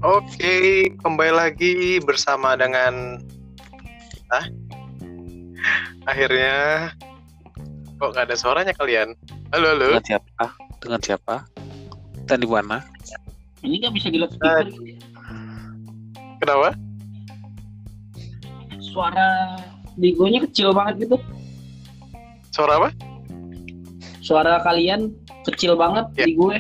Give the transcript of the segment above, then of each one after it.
Oke, kembali lagi bersama dengan akhirnya kok nggak ada suaranya kalian? Halo. Dengan siapa? Dan di mana? Ini nggak bisa dilihat speaker. Kenapa? Suara Digonya kecil banget gitu. Suara apa? Suara kalian kecil banget Ya. di gue.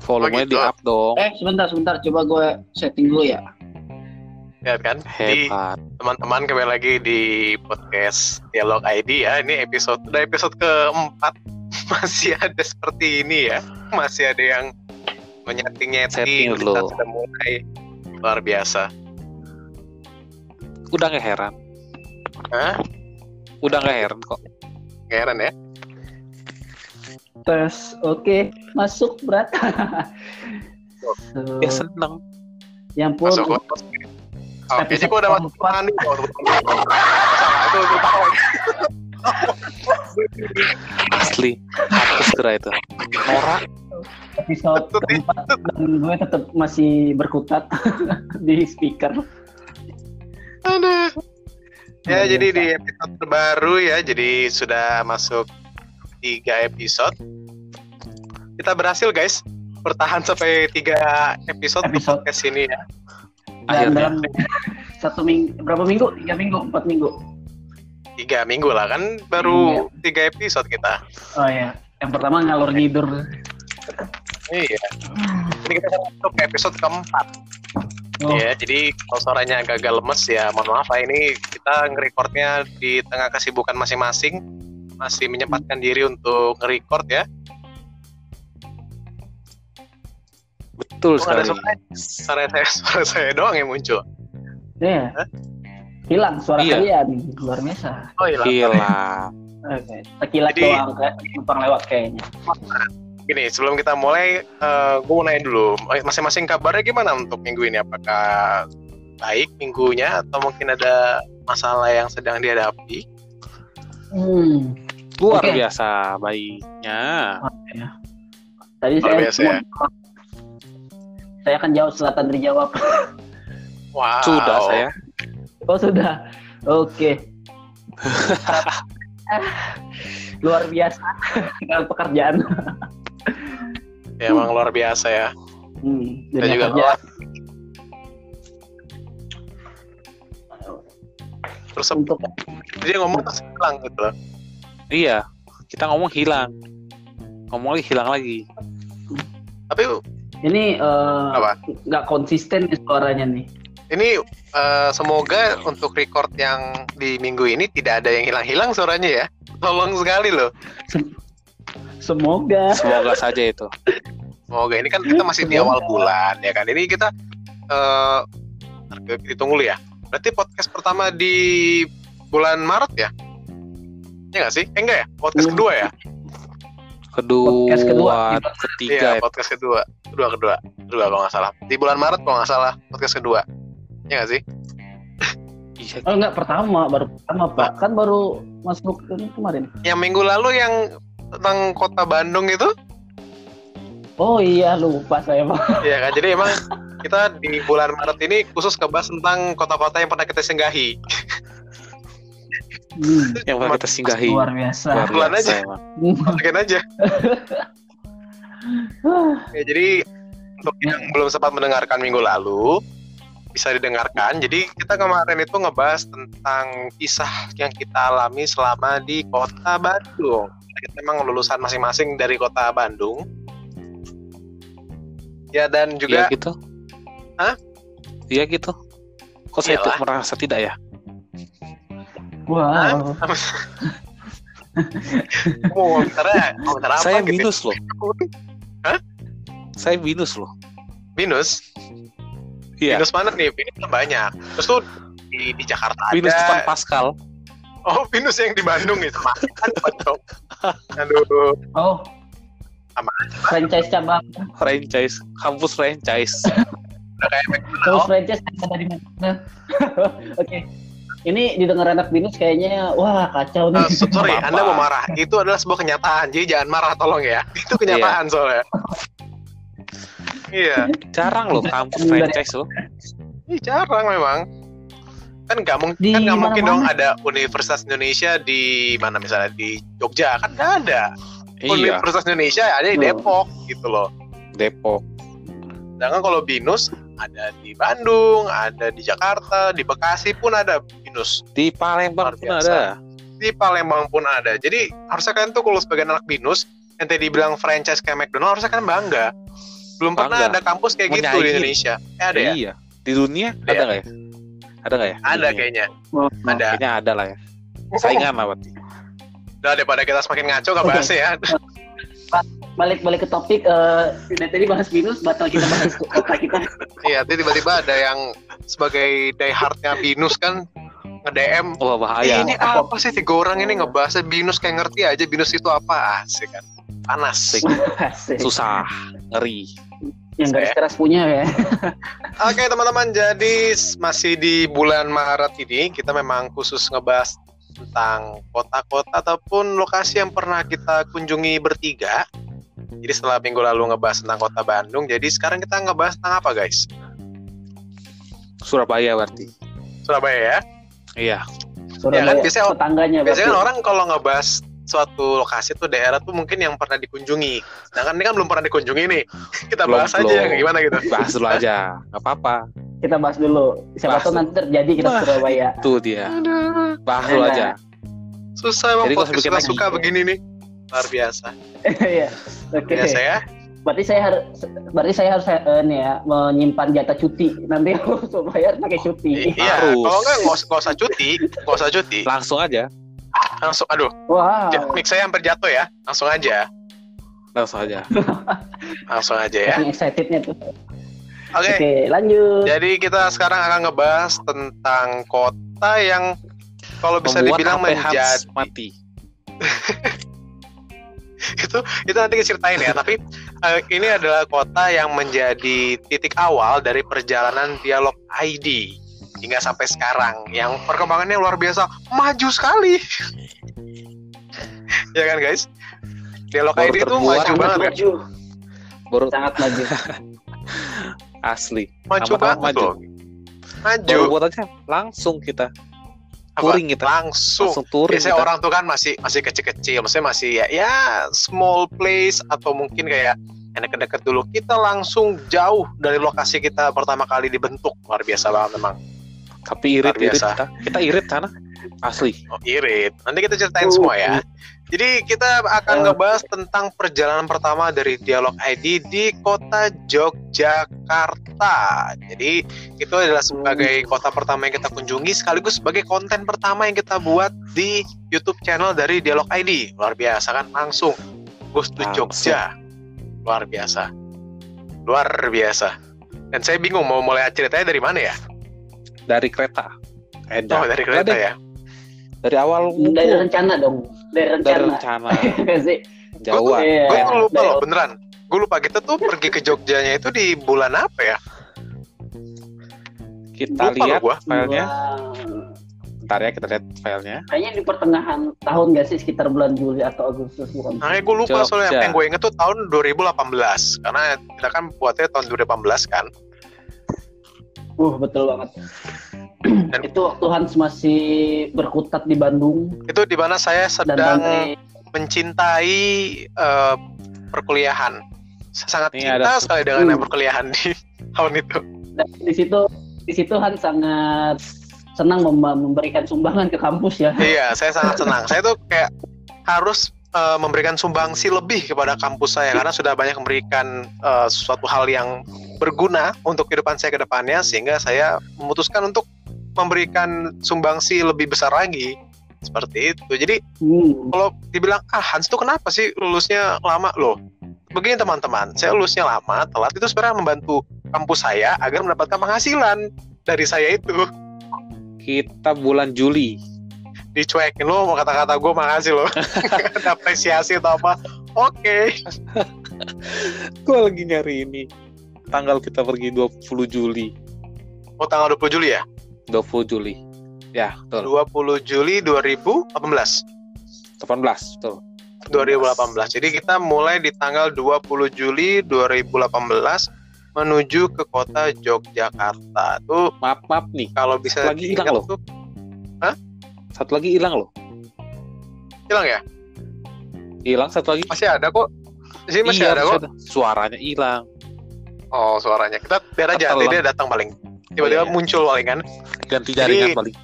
Volumenya gitu. di up dong. Sebentar. Coba gue setting dulu ya. Lihat kan? Di Hebat. teman-teman kembali lagi di podcast Dialog ID ya. Ini udah episode keempat. Masih ada seperti ini ya. Masih ada yang Setting menyeting. Kita dulu. sudah mulai luar biasa. Udah gak heran. Hah? Udah gak heran kok. Nggak heran ya? Tes, oke, masuk berat. Ya seneng. Yang pun. Masuk kok. Oke, jadi kok udah masuk keempat. nih. Itu tahu. Asli. Hapus gerak itu. Norak. Episode keempat dan gue tetap masih berkutat di speaker. Aduh. Ya, Luar jadi biasa. di episode terbaru ya, jadi sudah masuk 3 episode. Kita berhasil guys, bertahan sampai 3 episode di Episode. podcast ini ya. Dan Akhirnya. dalam 1 minggu, berapa minggu? 3 minggu, 4 minggu. 3 minggu lah kan, baru 3 episode kita. Oh ya, yang pertama ngalor ngidur. Iya. Ini kita masuk ke episode keempat. Oh, Ya, jadi kalau suaranya agak lemes ya, mohon maaf lah, ini kita nge-recordnya di tengah kesibukan masing-masing. Masih menyempatkan diri untuk nge-record ya. Betul Kok nggak ada sekali. suara saya doang yang muncul. ya. Hilang suara Iya. kalian, luar biasa. Oh iya. Gila. Oke, sekilas Jadi- doang numpang lewat kayaknya. Gini, sebelum kita mulai, gue mau nanya dulu, masing-masing kabarnya gimana untuk minggu ini? Apakah baik minggunya atau mungkin ada masalah yang sedang dihadapi? Luar Oke. biasa baiknya. Tadi Luar saya biasa ya. saya akan jawab setelah Tandri jawab. Wow. Sudah saya. Oh sudah, oke. Luar biasa dengan pekerjaan. Ya, emang luar biasa ya. Saya Dunia juga kerja. Terus Untuk dia ngomong terus hilang gitu loh. Iya. Kita ngomong hilang. Ngomong lagi hilang lagi. Tapi ini Apa? nggak konsisten nih suaranya nih. ini semoga untuk record yang di minggu ini tidak ada yang hilang-hilang suaranya ya. Tolong sekali loh. Semoga. Semoga saja itu. Semoga, ini kan kita masih di awal bulan ya kan. Ini kita ditunggu dulu ya. Berarti podcast pertama di bulan Maret ya? Ya nggak sih? Enggak ya? Podcast kedua ya? Podcast kedua. Ketiga. Iya, podcast kedua kalau nggak salah. Di bulan Maret kalau nggak salah podcast kedua. Ya nggak sih? Iya. Oh enggak, baru pertama Pak. Kan baru masuk kemarin. Yang minggu lalu yang tentang kota Bandung itu? Oh iya, lupa saya Pak. Iya kan? Jadi emang kita di bulan Maret ini khusus ngebahas tentang kota-kota yang pernah kita singgahi. Yang pernah kita singgahi. Luar biasa. Luar Bulan biasa aja. emang. Masukin aja. Ya, jadi untuk yang belum sempat mendengarkan minggu lalu, bisa didengarkan. Jadi kita kemarin itu ngebahas tentang kisah yang kita alami selama di kota Bandung. Kita memang lulusan masing-masing dari kota Bandung. Ya, dan Iya juga gitu. Hah? Iya gitu. Kok saya Iyalah. merasa tidak ya? Wow. mau komentar apa Saya gitu. minus loh. Hah? Saya minus loh. Minus? Iya. Minus mana nih? Minus kan banyak. Terus tuh di Jakarta Minus ada. depan Pascal. Oh, minus yang di Bandung itu. Makan dong. Aduh. Oh, Sama franchise cabang. Franchise. Kampus franchise. udah kayak Terus franchise ada di mana? Oke. Ini didengar anak binus kayaknya wah kacau nih. Sorry, Apa-apa. Anda mau marah. Itu adalah sebuah kenyataan. Jadi jangan marah tolong ya. Itu kenyataan soalnya. Iya. Jarang loh kampus Dari- franchise loh. Ih, jarang memang. Kan nggak Di mungkin dong mana-mana. ada Universitas Indonesia di mana, misalnya di Jogja, kan nggak ada. Iya, Universitas Indonesia ada di Loh. Depok gitu loh. Depok. Sedangkan kalau BINUS ada di Bandung, ada di Jakarta, di Bekasi pun ada BINUS. Di Palembang Luar pun biasa. ada. Di Palembang pun ada. Jadi harusnya kalian tuh kalau sebagai anak BINUS yang tadi dibilang franchise kayak McDonald, harusnya kan bangga. Belum pernah Bangga. ada kampus kayak gitu di Menyaingi. Indonesia. Ada ya? Iya. Di dunia Ada ada ya? nggak ya? Ada nggak ya? Di Ada dunia? kayaknya. Oh, Ada. Kayaknya ada lah ya. Saingan lah berarti. Udah, daripada kita semakin ngaco nggak Oke. bahasnya ya. balik ke topik. Dari tadi bahas binus, batal kita bahas kota kita. Iya, nanti tiba-tiba ada yang sebagai diehardnya BINUS kan nge-DM. Wah bahaya. Ini apa sih 3 orang ini ngebahasnya BINUS, kayak ngerti aja BINUS itu apa. Asik kan. Panas. Asik. Asik. Susah, ngeri. Yang garis keras punya ya. Oke teman-teman, jadi masih di bulan Maret ini kita memang khusus ngebahas tentang kota-kota ataupun lokasi yang pernah kita kunjungi bertiga. Jadi setelah minggu lalu ngebahas tentang kota Bandung, jadi sekarang kita ngebahas tentang apa guys? Surabaya berarti. Surabaya ya. Iya. Surabaya, biasanya- tetangganya Biasanya kan berarti. orang kalau ngebahas suatu lokasi tuh daerah tuh mungkin yang pernah dikunjungi. Sedangkan ini kan belum pernah dikunjungi nih. Kita Belum, bahas aja belum. gimana gitu. Bahas dulu aja. Gak apa-apa. Kita bahas dulu. Siapa Bahas tahu dulu. nanti terjadi kita ke Bah. Surabaya. Itu dia. Aduh, Bahas dulu Enak. aja. susah emang Jadi gua podcast bikin lagi. suka begini nih. Luar biasa. Iya. Oke. Biasa ya. Berarti saya harus nih ya menyimpan jatah cuti. Nanti aku Surabaya pakai cuti. Iya, Harus. kalau enggak nggak usah cuti, nggak usah cuti. Langsung aja. Langsung, aduh, Wow. mic saya hampir jatuh ya. Langsung aja, Langsung aja. langsung aja ya. Saking excitednya tuh. Oke, Oke, lanjut. jadi kita sekarang akan ngebahas tentang kota yang kalau bisa Membuat dibilang HP Hans menjadi mati. itu nanti ceritain ya. Tapi ini adalah kota yang menjadi titik awal dari perjalanan Dialog ID hingga sampai sekarang, yang perkembangannya luar biasa, maju sekali. Ya kan guys? Dialog Baru ID itu terbuat. maju Sangat banget kan? maju. Baru Sangat maju. asli. Maju Amat-amat banget maju. loh. Maju. Baru buat aja. Langsung kita. Apa? Touring kita. Langsung. Langsung touring Biasanya kita. orang tuh kan masih kecil-kecil, maksudnya masih ya small place atau mungkin kayak yang deket-deket dulu. Kita langsung jauh dari lokasi kita pertama kali dibentuk. Luar biasa banget memang. Tapi Luar irit biasa. kita irit sana. Asli. Oh, irit. Nanti kita ceritain semua ya. Jadi kita akan ngebahas tentang perjalanan pertama dari Dialog ID di kota Yogyakarta. Jadi itu adalah sebagai kota pertama yang kita kunjungi, sekaligus sebagai konten pertama yang kita buat di YouTube channel dari Dialog ID. Luar biasa kan, langsung Gus to Langsung. Jogja. Luar biasa. Luar biasa. Dan saya bingung mau mulai ceritanya dari mana ya? Dari kereta. Oh, dari kereta ya. Dari awal Dari rencana dong. Dari Dari rencana. rencana. Nggak sih? Jauh. Iya. Gue tuh lupa Dari- loh, beneran. Gue lupa, kita tuh pergi ke Jogjanya itu di bulan apa ya? Kita Lupa lihat loh gua. filenya. Wah. Bentar ya, kita lihat filenya. Kayaknya di pertengahan tahun nggak sih, sekitar bulan Juli atau Agustus bukan? Nah, gue lupa Jogja. soalnya yang gue inget tuh tahun 2018. Karena kita kan buatnya tahun 2018 kan. Betul banget. Itu waktu Hans masih berkutat di Bandung Itu di mana saya dan sedang Bante. mencintai perkuliahan. Saya sangat Ini cinta ada- sekali dengan yang perkuliahan di tahun itu. Dan di situ Hans sangat senang memberikan sumbangan ke kampus ya. Iya, saya sangat senang. Saya tuh kayak harus memberikan sumbangsi lebih kepada kampus saya karena sudah banyak memberikan suatu hal yang berguna untuk kehidupan saya ke depannya, sehingga saya memutuskan untuk memberikan sumbangsi lebih besar lagi. Seperti itu. Jadi kalau dibilang Hans tuh kenapa sih lulusnya lama loh? Begini teman-teman, saya lulusnya lama, telat, itu sebenarnya membantu kampus saya agar mendapatkan penghasilan dari saya itu. Kita bulan Juli. Dicuekin lo mau kata-kata gue, makasih lo. Ada apresiasi atau apa? Oke. Gue lagi nyari ini. Tanggal kita pergi 20 Juli. Oh, tanggal 20 Juli ya? 20 Juli. Ya, betul. 20 Juli 2018. 18, betul. 2018. Jadi kita mulai di tanggal 20 Juli 2018 menuju ke kota Yogyakarta. Tuh Maaf nih. kalau bisa Satu lagi hilang loh. tuh Satu lagi hilang loh. hilang ya? Hilang satu lagi. Masih ada kok. Di sini masih ada kok. Suaranya hilang. Oh, suaranya. Kita biar aja nanti dia datang paling. Tiba-tiba Oh, iya. muncul paling kan. Ganti Jadi- jaringan paling.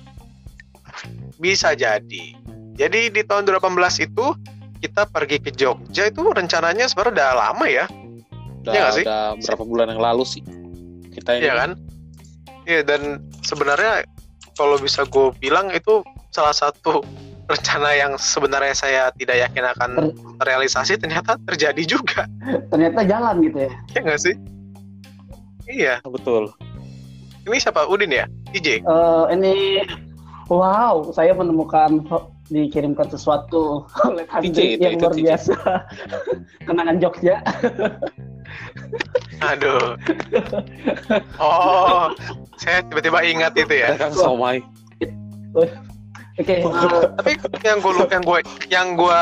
Bisa jadi. Jadi di tahun 2018 itu kita pergi ke Jogja itu rencananya sebenarnya udah lama ya. Udah, Iya nggak sih? udah berapa bulan yang lalu sih. Kita ini Iya kan? Iya, dan sebenarnya kalau bisa gue bilang itu salah satu rencana yang sebenarnya saya tidak yakin akan terrealisasi, ternyata terjadi juga. Ternyata jalan gitu ya. Iya nggak sih? Iya. betul. Ini siapa? Udin ya? DJ? Ini wow, saya menemukan dikirimkan sesuatu oleh Andri itu, yang itu luar DJ. biasa. Kenangan Jogja. Aduh. Oh, saya tiba-tiba ingat itu ya. Ada Kang Somai. Oke, Tapi yang gue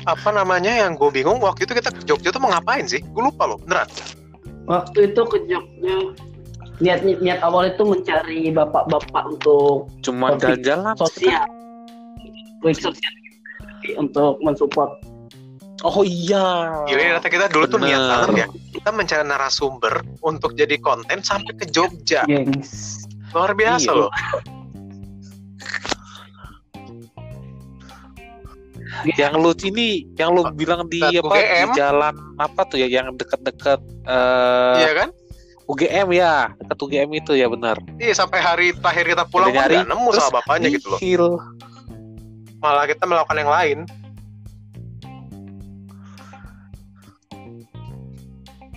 apa namanya, yang gue bingung waktu itu kita ke Jogja tuh mau ngapain sih? Gue lupa loh, beneran. waktu itu ke Jogja niat awal itu mencari bapak-bapak untuk Cuma Topik jalan-jalan. sosial, proyek sosial untuk mensupport. Oh iya. Gila, ternyata kita dulu tuh niat Bener. banget ya. Kita mencari narasumber untuk jadi konten sampai ke Jogja. Gengs. Luar biasa Iya. loh. Yang lu ini, yang lu bilang di Dekat apa? Di UGM. jalan apa tuh ya? Yang dekat-dekat Iya kan? UGM ya, dekat UGM itu ya benar. Iya, sampai hari terakhir kita pulang pun Nyari, nggak nemu terus sama bapaknya gitu loh. nihil. Malah kita melakukan yang lain.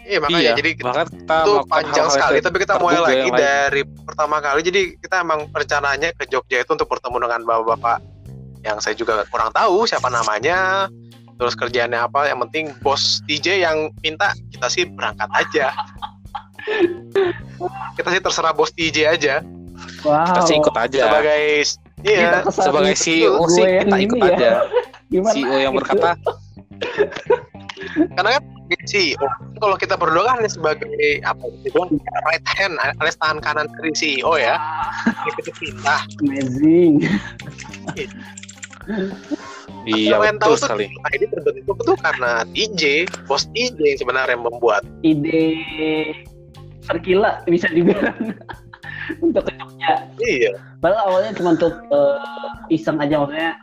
Iya, makanya Iya, jadi bahkan kita itu melakukan panjang hal-hal sekali, yang tapi kita mulai terduga lagi yang lain. dari pertama kali. Jadi kita emang rencananya ke Jogja itu untuk bertemu dengan bapak-bapak yang saya juga kurang tahu siapa namanya, terus kerjaannya apa. Yang penting bos DJ yang minta, kita sih berangkat aja. Kita sih terserah bos DJ aja. Wow. Kita sih ikut aja. Sebagai iya, Kita kesan Sebagai CEO gue sih yang kita ini ikut ya. aja. Gimana CEO yang gitu? berkata, karena kan CEO kalau kita berdua kan sebagai apa dibilang right hand alias tangan kanan dari CEO ya. Itu kita. Amazing. iya Yang betul tahu sekali. tuh ini terbentuk itu karena DJ, bos DJ yang sebenarnya yang membuat. Ide tergila bisa dibilang untuk ke Jogja. Iya. Padahal awalnya cuma untuk iseng aja, maksudnya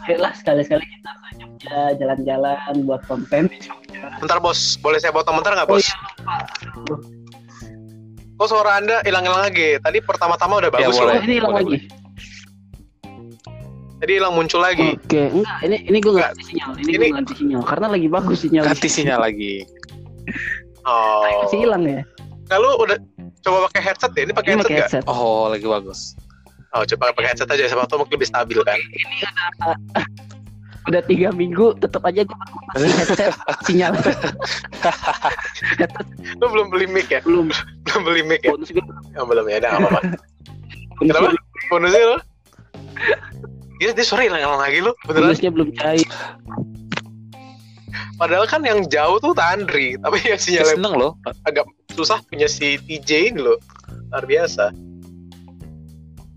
ayolah sekali-sekali kita ke Jogja jalan-jalan buat konten di Jogja. Bentar bos, boleh saya potong bentar nggak bos? Kok suara anda hilang-hilang lagi? Tadi pertama-tama udah bagus boleh. loh. Oh, ini hilang boleh, lagi. Tadi hilang muncul lagi. Oke, enggak, ini gue ganti sinyal. Ini gue ganti sinyal karena lagi bagus sinyal. Ganti sinyal lagi. Oh. Masih hilang ya? Kalau udah coba pakai headset ya? Ini pakai Ini headset pakai nggak? headset. Oh lagi bagus. Oh, coba pakai headset aja, sama tuh mungkin lebih stabil kan. Udah 3 minggu tetap aja gue masih headset sinyal. Lu belum beli mic ya? Belum. Belum beli mic ya? Bonus gue. Oh, belum ya, udah nggak apa-apa. Kenapa? Bonusnya lo? Dia sore hilang lagi lo, beneran. Bonusnya belum cair. Padahal kan yang jauh tuh Tandri, tapi yang Saya sinyalnya seneng loh. agak susah punya si TJ ini loh, luar biasa.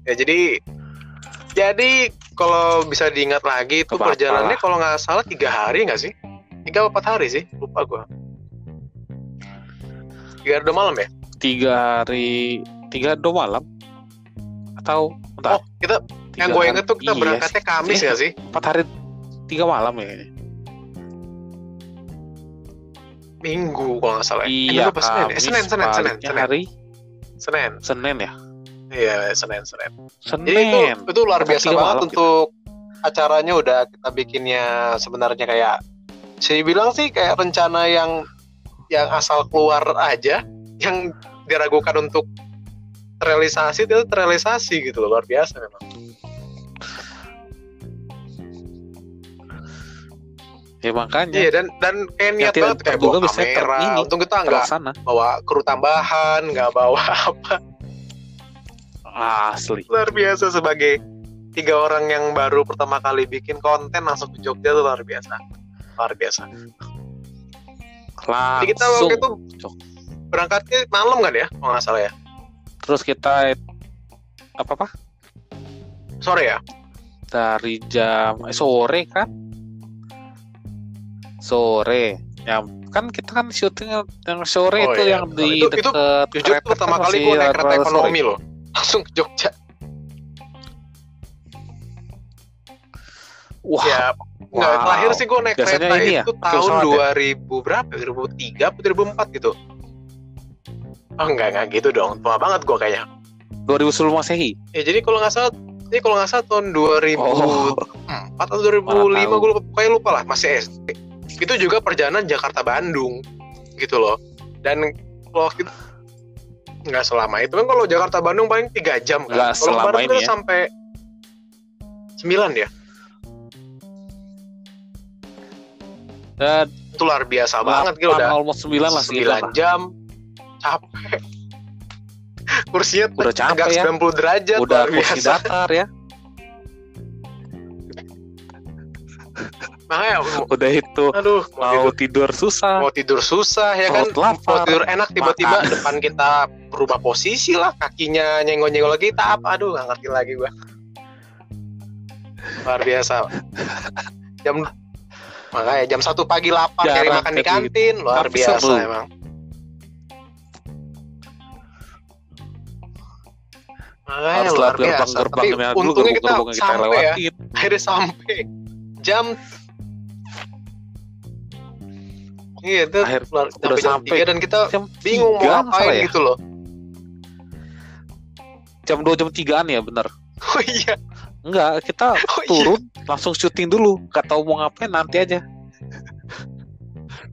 Ya jadi kalau bisa diingat lagi itu Apa-apa perjalanannya lah. kalau nggak salah 3 hari nggak sih? 3 atau 4 hari sih, lupa gua. 3 hari 2 malam ya? 3 hari 3 malam atau Oh, kita yang gue inget tuh kita Iya berangkatnya Kamis nggak sih? 4 hari 3 malam ya. Minggu kalau nggak salah. Iya, lupa Senin. baliknya hari Senin. ya. Iya, Senin. Senin. Jadi itu luar Kita biasa 3 banget malam untuk acaranya. Udah kita bikinnya sebenarnya kayak saya bilang sih kayak rencana yang asal keluar aja, yang diragukan untuk terrealisasi itu terrealisasi gitu loh, luar biasa memang. Ya makanya Iya, dan kayak niat tidak banget kayak terduga bawa bisa kamera. ini, Untung kita nggak terlaksana. bawa kru tambahan, nggak bawa apa. Asli. Luar biasa sebagai 3 orang yang baru pertama kali bikin konten langsung ke Jogja tuh luar biasa. Jadi kita waktu itu berangkatnya malam kan ya, kalau nggak salah ya. Terus kita apa? Sore ya? Dari jam sore kan? Sore. Ya kan kita kan syuting yang sore itu iya. yang di Itu dekat jujur kereta pertama kan kali masih gue naik kereta sore. ekonomi loh. Langsung ke Jogja. Wah, Ya, nggak, wow. terakhir sih gue naik Biasanya kereta ini ya, itu tahun pesawat ya? 2000 berapa? 2003 atau 2004 gitu. Oh enggak gitu dong. Tua banget gue kayaknya. 2000 sebelum Masehi. Ya jadi kalau nggak salah tahun 2004 Oh, atau 2005 Mana tahu. gue kayak lupa lah, masih SD. Itu juga perjalanan Jakarta Bandung gitu loh. Dan kalau itu nggak selama itu kan, kalau Jakarta Bandung paling 3 jam kan. Nggak Kalau selama Bandung ini kan ya. sampai 9 ya. dan Itu luar biasa banget gitu, udah almost 9 lah 9 jam. Capek. Kursinya Udah capek tegak ya. 90 derajat, udah luar kursi biasa. datar ya. Makanya Udah itu aduh, mau tidur susah. mau tidur susah ya kan. Perut lapar. Mau tidur enak, tiba-tiba Makan. depan kita berubah posisi lah, kakinya nyenggol-nyenggol kita apa, aduh nggak ngerti lagi gua. Luar biasa. Makanya jam 1 pagi lapar, cari Jarang makan di kayak gitu. kantin, luar Tapi biasa seru. emang. Makanya Harus luar lihat biasa. Tapi gerbang-gerbangnya dulu, untungnya kita gerbang-gerbang kita sampai ya, lewatin. akhirnya sampai jam. Iya itu Udah jam sampai 3 dan kita jam bingung 3 mau ngapain ya? gitu loh. Jam 2 jam 3-an ya bener. Oh iya. Enggak, kita Oh iya. turun langsung syuting dulu. Gak tahu mau ngapain, nanti aja.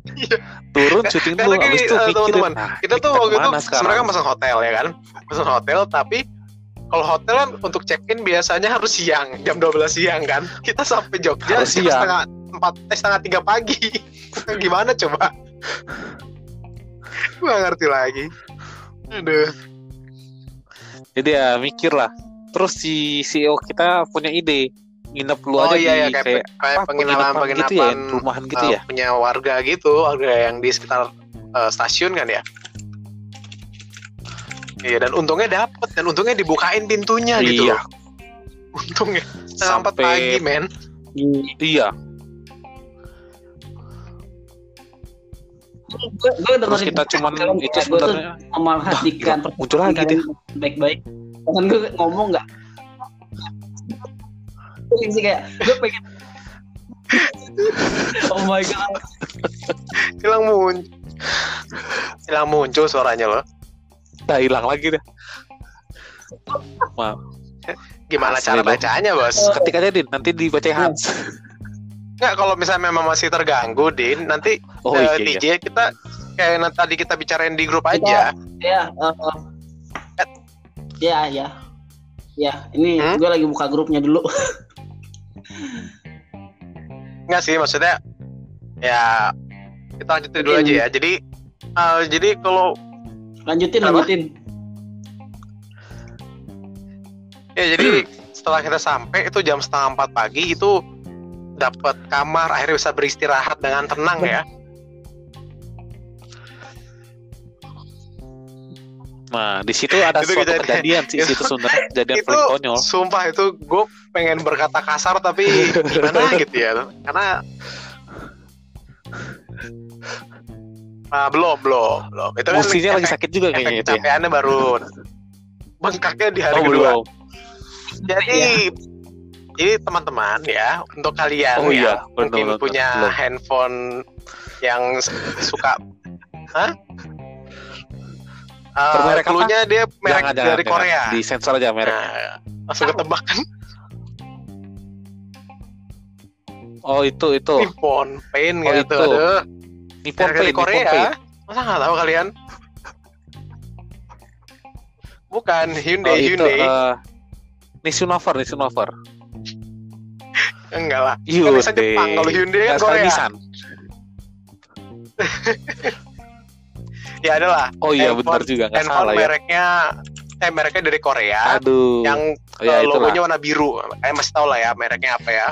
Iya. Turun syuting dulu, Karena habis gini, itu mikirin. teman-teman, Nah, Kita tuh waktu itu kemana sekarang? sebenarnya kan pesan hotel ya kan. Pesan hotel, tapi kalau hotel kan untuk check-in biasanya harus siang, jam 12 siang kan. Kita sampai Jogja Harus jam siang. setengah 3 pagi. Gimana coba? Gue gak ngerti lagi. Aduh. Jadi ya mikir lah. Terus si CEO kita punya ide, nginep lu Oh aja iya ya, di kayak apa, penginapan gitu ya, rumahan gitu ya. punya warga gitu, warga yang di sekitar stasiun kan ya. Iya, dan untungnya dapet, dan untungnya dibukain pintunya gitu Iya. loh. Untungnya setengah 4 Sampai- pagi men. Iya. Gue Terus kita cuman itu sebenarnya memerhatikan muncul lagi dia. baik-baik. Kan gue ngomong nggak sih kayak gue pengen. Oh my god. Hilang muncul suaranya loh. Udah hilang lagi deh. Gimana Asli cara loh. bacanya, Bos? Ketik aja Din, nanti dibaca Hans. Nggak, kalau misalnya memang masih terganggu, Din, nanti Oh iya. DJ kita kayak tadi kita bicarain di grup aja. Ya, ya. Ini gue lagi buka grupnya dulu. Nggak sih, maksudnya ya kita lanjutin dulu aja ya. Jadi kalau Lanjutin. ya jadi setelah kita sampai itu jam 3:30 pagi itu dapat kamar, akhirnya bisa beristirahat dengan tenang ya. Nah, di situ ada Itu suatu kejadian- kejadian sih, situ sebenarnya kejadian Itu paling konyol. sumpah itu gue pengen berkata kasar tapi gimana gitu ya, karena belum itu kan Musinya lagi efek- sakit juga efek kayaknya itu ya. kecapeannya baru bengkaknya di hari Oh kedua. belum. Jadi teman-teman ya, untuk kalian Oh yang iya, mungkin benar. punya Belum. handphone yang suka Bermerek apa? cluenya dia merek Jangan, dari Korea. Di sensor aja merek. Nah, langsung ketebak kan. Oh itu. Nippon Paint Oh, gitu. itu. Aduh, Nippon merek dari Paint, Nippon Korea. Paint. Masa nggak tahu kalian? Bukan Oh, Hyundai. itu Nissan Nover. Enggak lah. Kan bisa Jepang, kalau Hyundai kan Korea. Nissan. Ya adalah. Oh iya benar juga, nggak Handphone salah ya. mereknya mereknya dari Korea. Aduh. Yang Ya, itulah. logonya warna biru. Kayak masih tahu lah ya mereknya apa ya.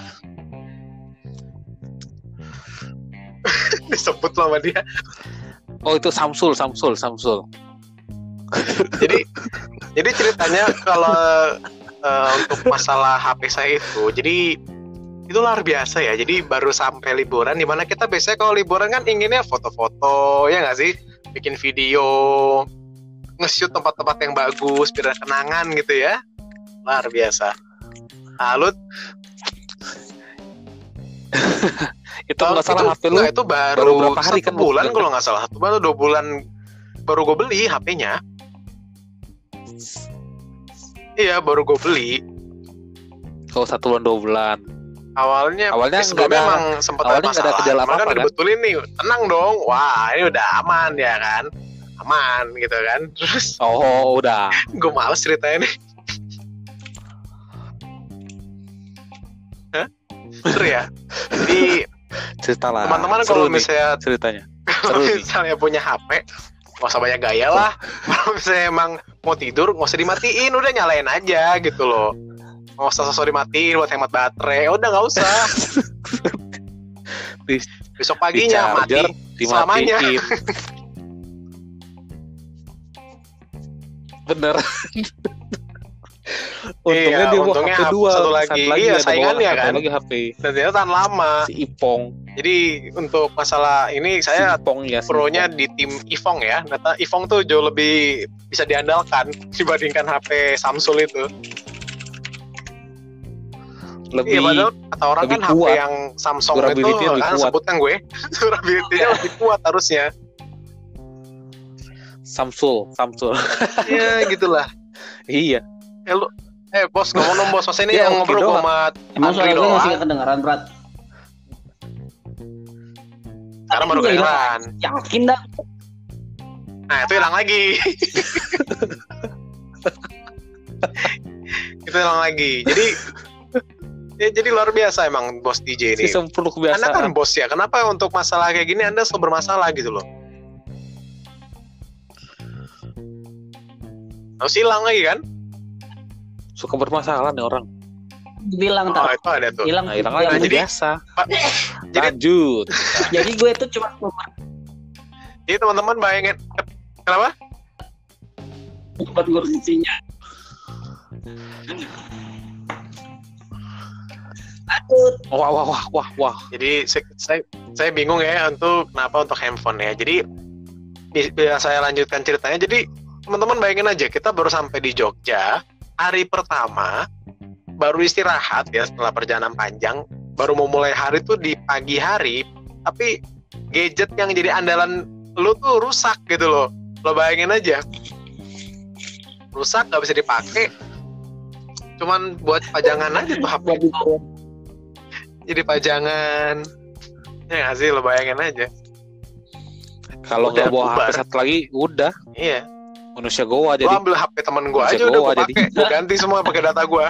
Disebut sama dia. Oh, itu Samsul. Jadi ceritanya kalau untuk masalah HP saya itu, jadi itu luar biasa ya. Jadi baru sampai liburan, dimana kita biasanya kalau liburan kan inginnya foto-foto, ya nggak sih? Bikin video, nge-shoot tempat-tempat yang bagus, biar ada kenangan gitu ya. Luar biasa. Lalu Itu nggak salah HP lu. Itu baru berapa hari kan? 1 bulan kalau nggak salah. Baru 2 bulan baru gue beli HP-nya. Iya, baru gue beli. Kalau 1 bulan 2 bulan. Awalnya nggak sebelumnya ada- emang sempat ada awalnya nggak ada masalah. kendala Cuman apa-apa, kan kan? dibetulin nih, tenang dong. Wah, ini udah aman ya kan? Aman gitu kan. Terus Oh, udah. gue males ceritanya nih. Hah? Seru ya? Jadi Cerita lah. teman-teman Seru kalau nih misalnya ceritanya. kalau Seru nih. misalnya punya HP, nggak usah banyak gaya lah. Kalau misalnya emang mau tidur, nggak usah dimatiin, udah nyalain aja gitu loh. Nggak usah sosok dimatiin buat hemat baterai, udah nggak usah. Di- Besok paginya mati Di-charger, selamanya. dimatiin. Bener. Untungnya dia bawa untungnya HP 2. satu lagi. Iya, ada saingannya bawa kan. satu lagi HP. Dan ternyata tahan lama. Si Ipong. Jadi untuk masalah ini saya Si Ipong ya. si pro-nya Ipong. di tim Ivong ya. Ternyata Ivong tuh jauh lebih bisa diandalkan dibandingkan HP Samsung itu. lebih Iya, padahal kata orang lebih kan HP kuat. yang Samsung itu Durability-nya lebih kan kuat. sebutkan gue. Durability-nya lebih kuat harusnya. Samsul. Iya, gitulah. Iya. Bos, ngomong dong bos. Masa ini Ya, yang oke ngobrol doang. sama Emang Andri suara gue masih doang. gak kedengeran, Brat? Sekarang baru Iya, iya. kedengeran. Yakin dah. Nah, itu hilang lagi. Itu hilang lagi. Jadi luar biasa emang bos DJ ini. Sistem penuh Anda kan kebiasaan. bos ya. Kenapa untuk masalah kayak gini Anda selalu bermasalah gitu loh? Harus hilang lagi kan? Suka bermasalah nih orang. Bilang Oh, tak. itu ada tuh. Hilang. Nah, hilang lagi. Nah, jadi- Biasa. Jadi Lanjut. Jadi gue itu cuma Jadi teman-teman bayangin kenapa? buat ngurusin sinyal. Aduh, Wah. Jadi saya bingung ya kenapa untuk handphone ya. Jadi biar saya lanjutkan ceritanya. Jadi teman-teman bayangin aja kita baru sampai di Jogja hari pertama, baru istirahat ya setelah perjalanan panjang, baru mau mulai hari tuh di pagi hari, tapi gadget yang jadi andalan lu tuh rusak gitu loh. Lo bayangin aja, rusak nggak bisa dipakai, cuman buat pajangan aja tuh HP. Jadi pajangan ya nggak sih, lo bayangin aja. Kalau Udah nggak bawa bubar. HP satu lagi, udah Iya, manusia goa gue jadi. ambil HP temen gue Bisa aja udah gue goa jadi. pakai, gue ganti semua pakai data gue.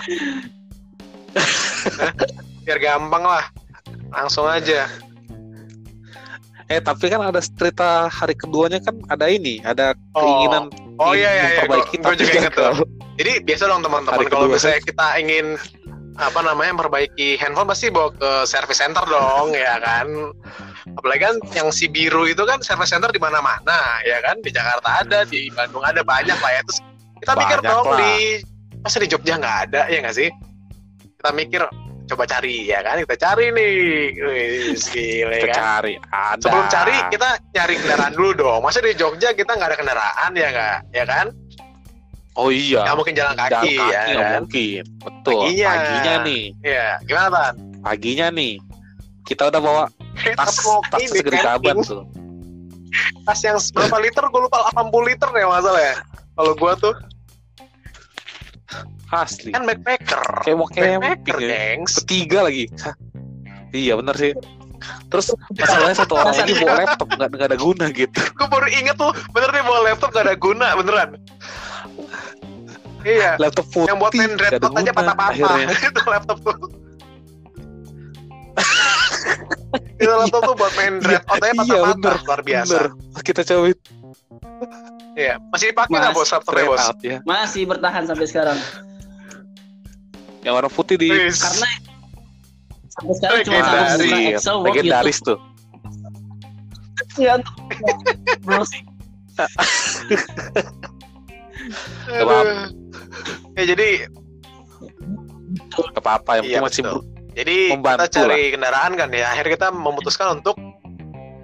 Biar gampang lah, langsung aja. Tapi kan ada cerita hari keduanya kan ada ini, ada keinginan Oh iya, memperbaiki gue juga inget tuh. gagal. Jadi biasa dong teman-teman Hari kalau kedua. misalnya kita ingin memperbaiki handphone pasti bawa ke service center dong ya kan. Apalagi kan yang si biru itu kan service center di mana-mana ya kan, di Jakarta ada, di Bandung ada, banyak lah ya. Terus kita mikir Banyak dong lah. masa di Jogja nggak ada ya nggak sih? Kita mikir coba cari ya kan, kita cari nih. Wih, gile Kita kan. cari ada. Sebelum cari kita nyari kendaraan dulu dong. Masa di Jogja kita nggak ada kendaraan ya nggak? Ya kan? Oh iya. Nggak mungkin jalan kaki, ya nggak kan? mungkin. Betul. Paginya. nih. Iya, gimana Tan? Paginya nih. Kita udah bawa tas mau tas segede kaban tuh. Tas yang berapa liter? Gue lupa, 80 liter ya masalah ya. Kalau gue tuh Asli. kan backpacker. Kayak mau Backpacker, camping ya. gengs. Ketiga lagi. Hah? Iya bener sih. Terus masalahnya satu orang ini bawa laptop nggak ada guna gitu. Gue baru inget tuh, bener nih bawa laptop gak ada guna, beneran. Iya. Laptop putih. Yang buat main nggak red ada dot aja guna patah-patah. akhirnya. Itu laptop tuh. Itu laptop tuh buat main red dot aja Iya, patah-patah. bener. Luar biasa. Bener. Kita coba Iya, masih dipakai nggak bos laptopnya Straight bos? out ya. Masih bertahan sampai sekarang. Yang warna putih di Wis. Karena sampai sekarang cuma satu buka Legendaris. Excel, Word, legendaris tuh. YouTube. Ya, untuk browsing. Aduh. Ya jadi Gak apa-apa, yang iya penting masih betul. Jadi membantu kita cari kendaraan kan ya. Akhirnya kita memutuskan untuk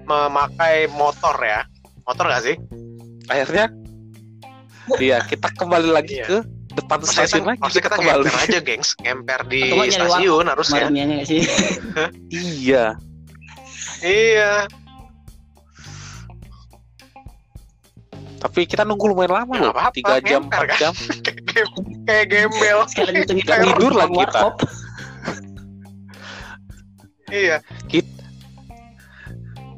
memakai motor ya. Motor nggak sih? akhirnya iya kita kembali lagi Iya. ke depan stasiun lagi. Harusnya kita kembali. ngemper aja, gengs. Ngemper di Atau nyari stasiun harusnya. Kemarinnya nggak sih? Iya. Iya. Tapi kita nunggu lumayan lama Ya, loh. nggak apa-apa, 3 jam, ngemper 4 kan? jam. Kayak gembel. Sekalian hitung Tidur lagi kita. Iya.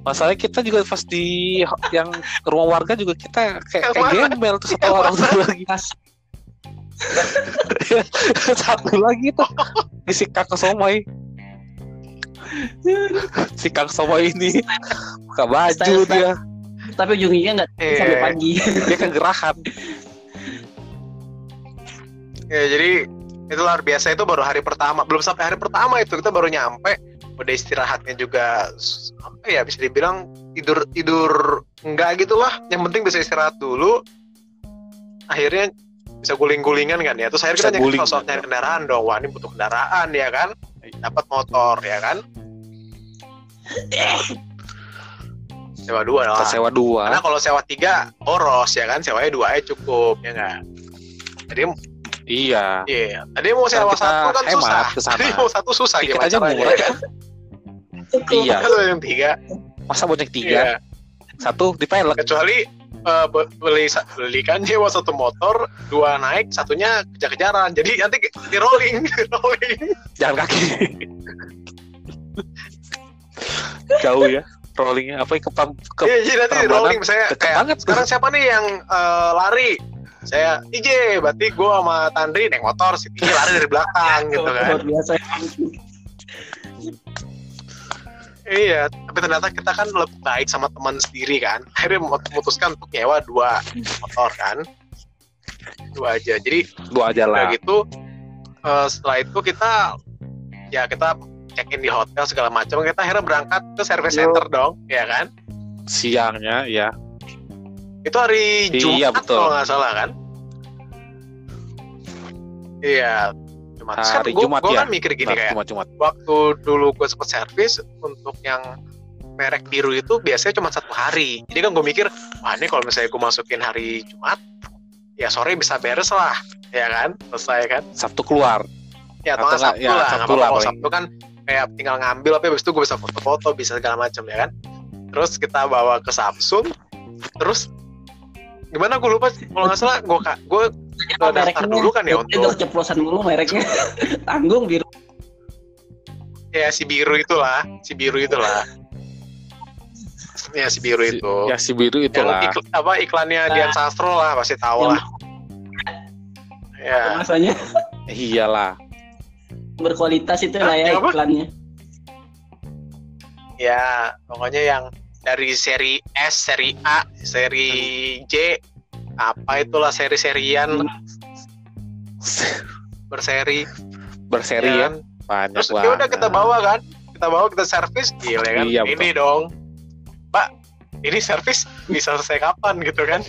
Masalahnya kita juga pas di yang rumah warga juga kita kayak Yang mana? gembel tuh satu orang tuh lagi. Satu lagi tuh si kakak somai. Si kakak somai ini buka baju Style-style. dia. Tapi ujungnya nggak sampai pagi. Dia kegerahan. Ya, jadi itu luar biasa, itu baru hari pertama. Belum sampai hari pertama itu kita baru nyampe. Udah istirahatnya juga apa ya, bisa dibilang tidur enggak gitu lah. Yang penting bisa istirahat dulu. Akhirnya bisa guling-gulingan kan ya. Terus akhirnya kita Bisa guling. sosok nyari kendaraan dong. Wah, ini butuh kendaraan ya kan. Dapat motor ya kan. Sewa 2 lah. Kita sewa 2. Karena kalau sewa 3 boros ya kan. Sewanya 2 aja cukup ya enggak. Jadi Iya. iya, tadi mau sewa Kita 1 kan hemat susah. kesana. Tadi mau 1 susah Tiket gimana aja caranya murah. kan. Iya. Kalau yang 3 Masa bonceng 3? iya. Satu dipelek. Kecuali beli kan nyewa 1 motor, 2 naik, 1-nya kejar-kejaran. Jadi nanti di rolling. Jalan kaki. Jauh ya rollingnya, apa ya, ke Iya, jadi nanti di Prambanan rolling misalnya deket kayak banget tuh. sekarang siapa nih yang lari? Saya IJ, berarti gue sama Tandri naik motor, si TJ lari dari belakang gitu kan. Luar biasa. Iya, tapi ternyata kita kan lebih baik sama teman sendiri kan. Akhirnya memutuskan untuk nyewa 2 motor kan. 2 aja. Jadi 2 aja udah lah. gitu setelah itu kita check in di hotel segala macam. Kita akhirnya berangkat ke service center dong, ya kan? Siangnya ya. Itu hari Iya, Jumat betul. kalau nggak salah kan? Iya, Jumat. Terus Hari kan Jumat gue ya. kan mikir gini kayak, Cuma waktu dulu gue sempet servis untuk yang merek biru itu biasanya cuma 1 hari. Jadi kan gue mikir, wah ini kalau misalnya gue masukin hari Jumat, ya sore bisa beres lah, ya kan? Selesai kan? Sabtu keluar. Ya atau Atau nggak Sabtu nggak, ya, lah. Sabtu Nggak apa-apa lah kalau paling. Sabtu kan kayak tinggal ngambil, tapi habis itu gue bisa foto-foto, bisa segala macam ya kan? Terus kita bawa ke Samsung, terus gimana gue lupa, kalau nggak salah gue daftar dulu kan ya Udah untuk keceplosan dulu mereknya. Tanggung biru. ya si biru itulah. Ya si biru itu. Ya si biru itulah. Yang iklannya Dian Sastro lah, pasti tahu lah. Ya. Masanya Iyalah. berkualitas itu lah ya Apa? iklannya. Ya, pokoknya yang dari seri S, seri A, seri J, apa itulah seri-serian berseri. Berseri Ya ya. kan? Banyak Terus banget. ya udah kita bawa kan, kita servis, gila kan? Iya, Ini dong, Pak, ini servis bisa selesai kapan gitu kan?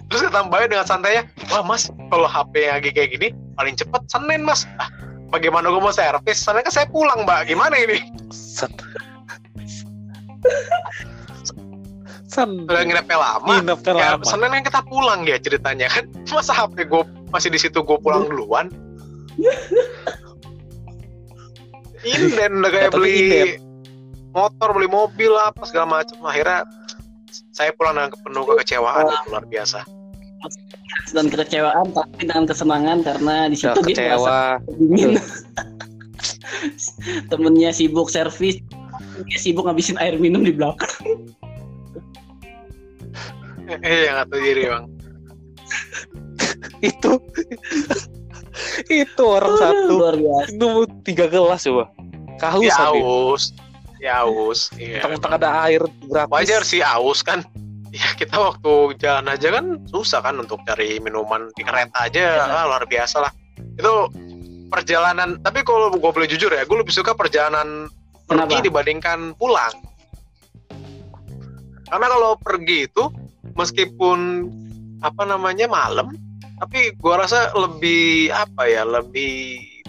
Terus kita tambahin dengan santainya, wah mas, kalau HP yang lagi kayak gini paling cepet Senin mas. Ah, bagaimana gue mau servis? Soalnya kan saya pulang mbak, gimana ini? Udah nginepnya lama. Nginepnya Ya, lama. Senin kan kita pulang ya ceritanya kan. Masa HP gue masih di situ, gue pulang duluan. Inden udah kayak Tapi beli inden. motor, beli mobil apa segala macam. Akhirnya saya pulang dengan penuh kekecewaan, itu luar biasa. Dan kekecewaan tapi dengan kesenangan karena di situ dia merasa kecewa. dingin. Temennya sibuk servis, dia sibuk ngabisin air minum di belakang. Yang ngatur diri bang. itu orang satu Luar biasa. itu 3 gelas coba. Kahus Ya tadi. aus. Iya. Mentang-mentang ada air gratis. Wajar sih aus kan. Ya kita waktu jalan aja kan susah kan untuk cari minuman di kereta aja, luar biasa lah. Itu perjalanan, tapi kalau gue boleh jujur ya, gue lebih suka perjalanan pergi Kenapa? dibandingkan pulang. Karena kalau pergi itu meskipun malam, tapi gue rasa lebih lebih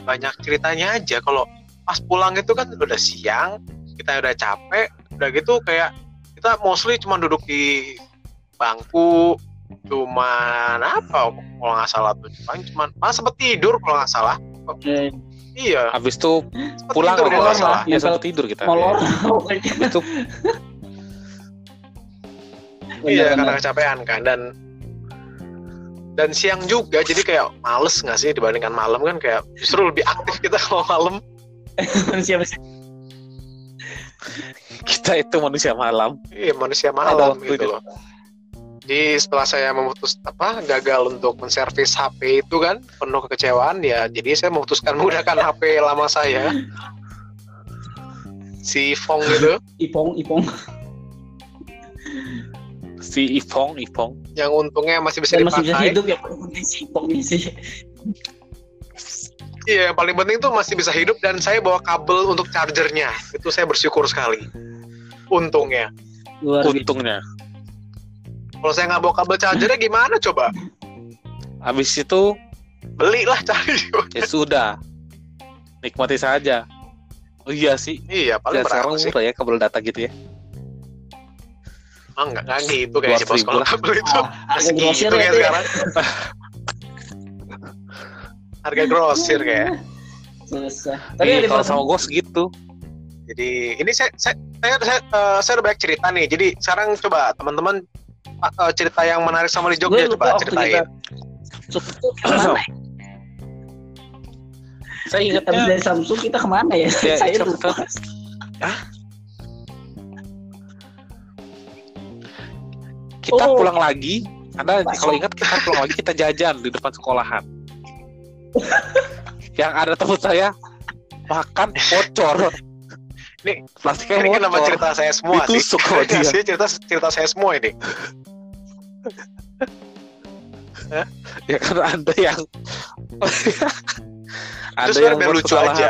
banyak ceritanya aja. Kalau pas pulang itu kan udah siang, kita udah capek, udah gitu kayak kita mostly cuma duduk di bangku, cuman kalau nggak salah tuh cuman sempet tidur kalau nggak salah. Iya. Habis itu Sempet pulang tidur kalau kalau nggak salah. nggak Ya salah. sempat tidur kita. Molor. Habis itu Iya, karena kecapean kan, dan siang juga, jadi kayak males nggak sih dibandingkan malam kan, kayak justru lebih aktif kita kalau malam. Manusia kita itu manusia malam. Iya, manusia Ada malam waktunya. gitu loh. Jadi setelah saya gagal untuk menservis HP itu kan, penuh kekecewaan ya, jadi saya memutuskan menggunakan HP lama saya, si Fong gitu, Ipong. Si Ipong. yang untungnya masih bisa Dan masih bisa dipakai. hidup ya, penting si Ipong ini sih. Iya, yang paling penting tuh masih bisa hidup, dan saya bawa kabel untuk chargernya. Itu saya bersyukur sekali. Untungnya. Luar biasa. Untungnya. Kalau saya nggak bawa kabel chargernya gimana coba? Habis itu Belilah cari. ya sudah. Nikmati saja. Oh iya sih. Iya, paling Dan sekarang berapa sih? murah ya kabel data gitu ya. Enggak gitu kayaknya, bos. 200.000 Kalau lah. kabel itu Harga grosir gitu ya kayak itu ya. sekarang. Harga grosir kayak. Susah. Tapi ada kalau persen- sama gue segitu. Jadi ini saya udah banyak cerita nih. Jadi sekarang coba teman-teman cerita yang menarik sama di Jogja, Gue lupa coba waktu ceritain. kita Samsung kemana ya? Saya Habis ingatnya dari Samsung kita kemana ya? Ya, Saya kita- lupa. kita Oh. pulang lagi. Anda Bakso. kalau ingat kita pulang lagi, kita jajan di depan sekolahan. Yang ada teman saya makan bocor. Nih, Plastiknya Ini kenapa bocor. cerita saya semua sih? Ditusuk sama dia. Sih cerita saya semua ini. Ya kan Anda yang Itu sebenarnya biar lucu aja.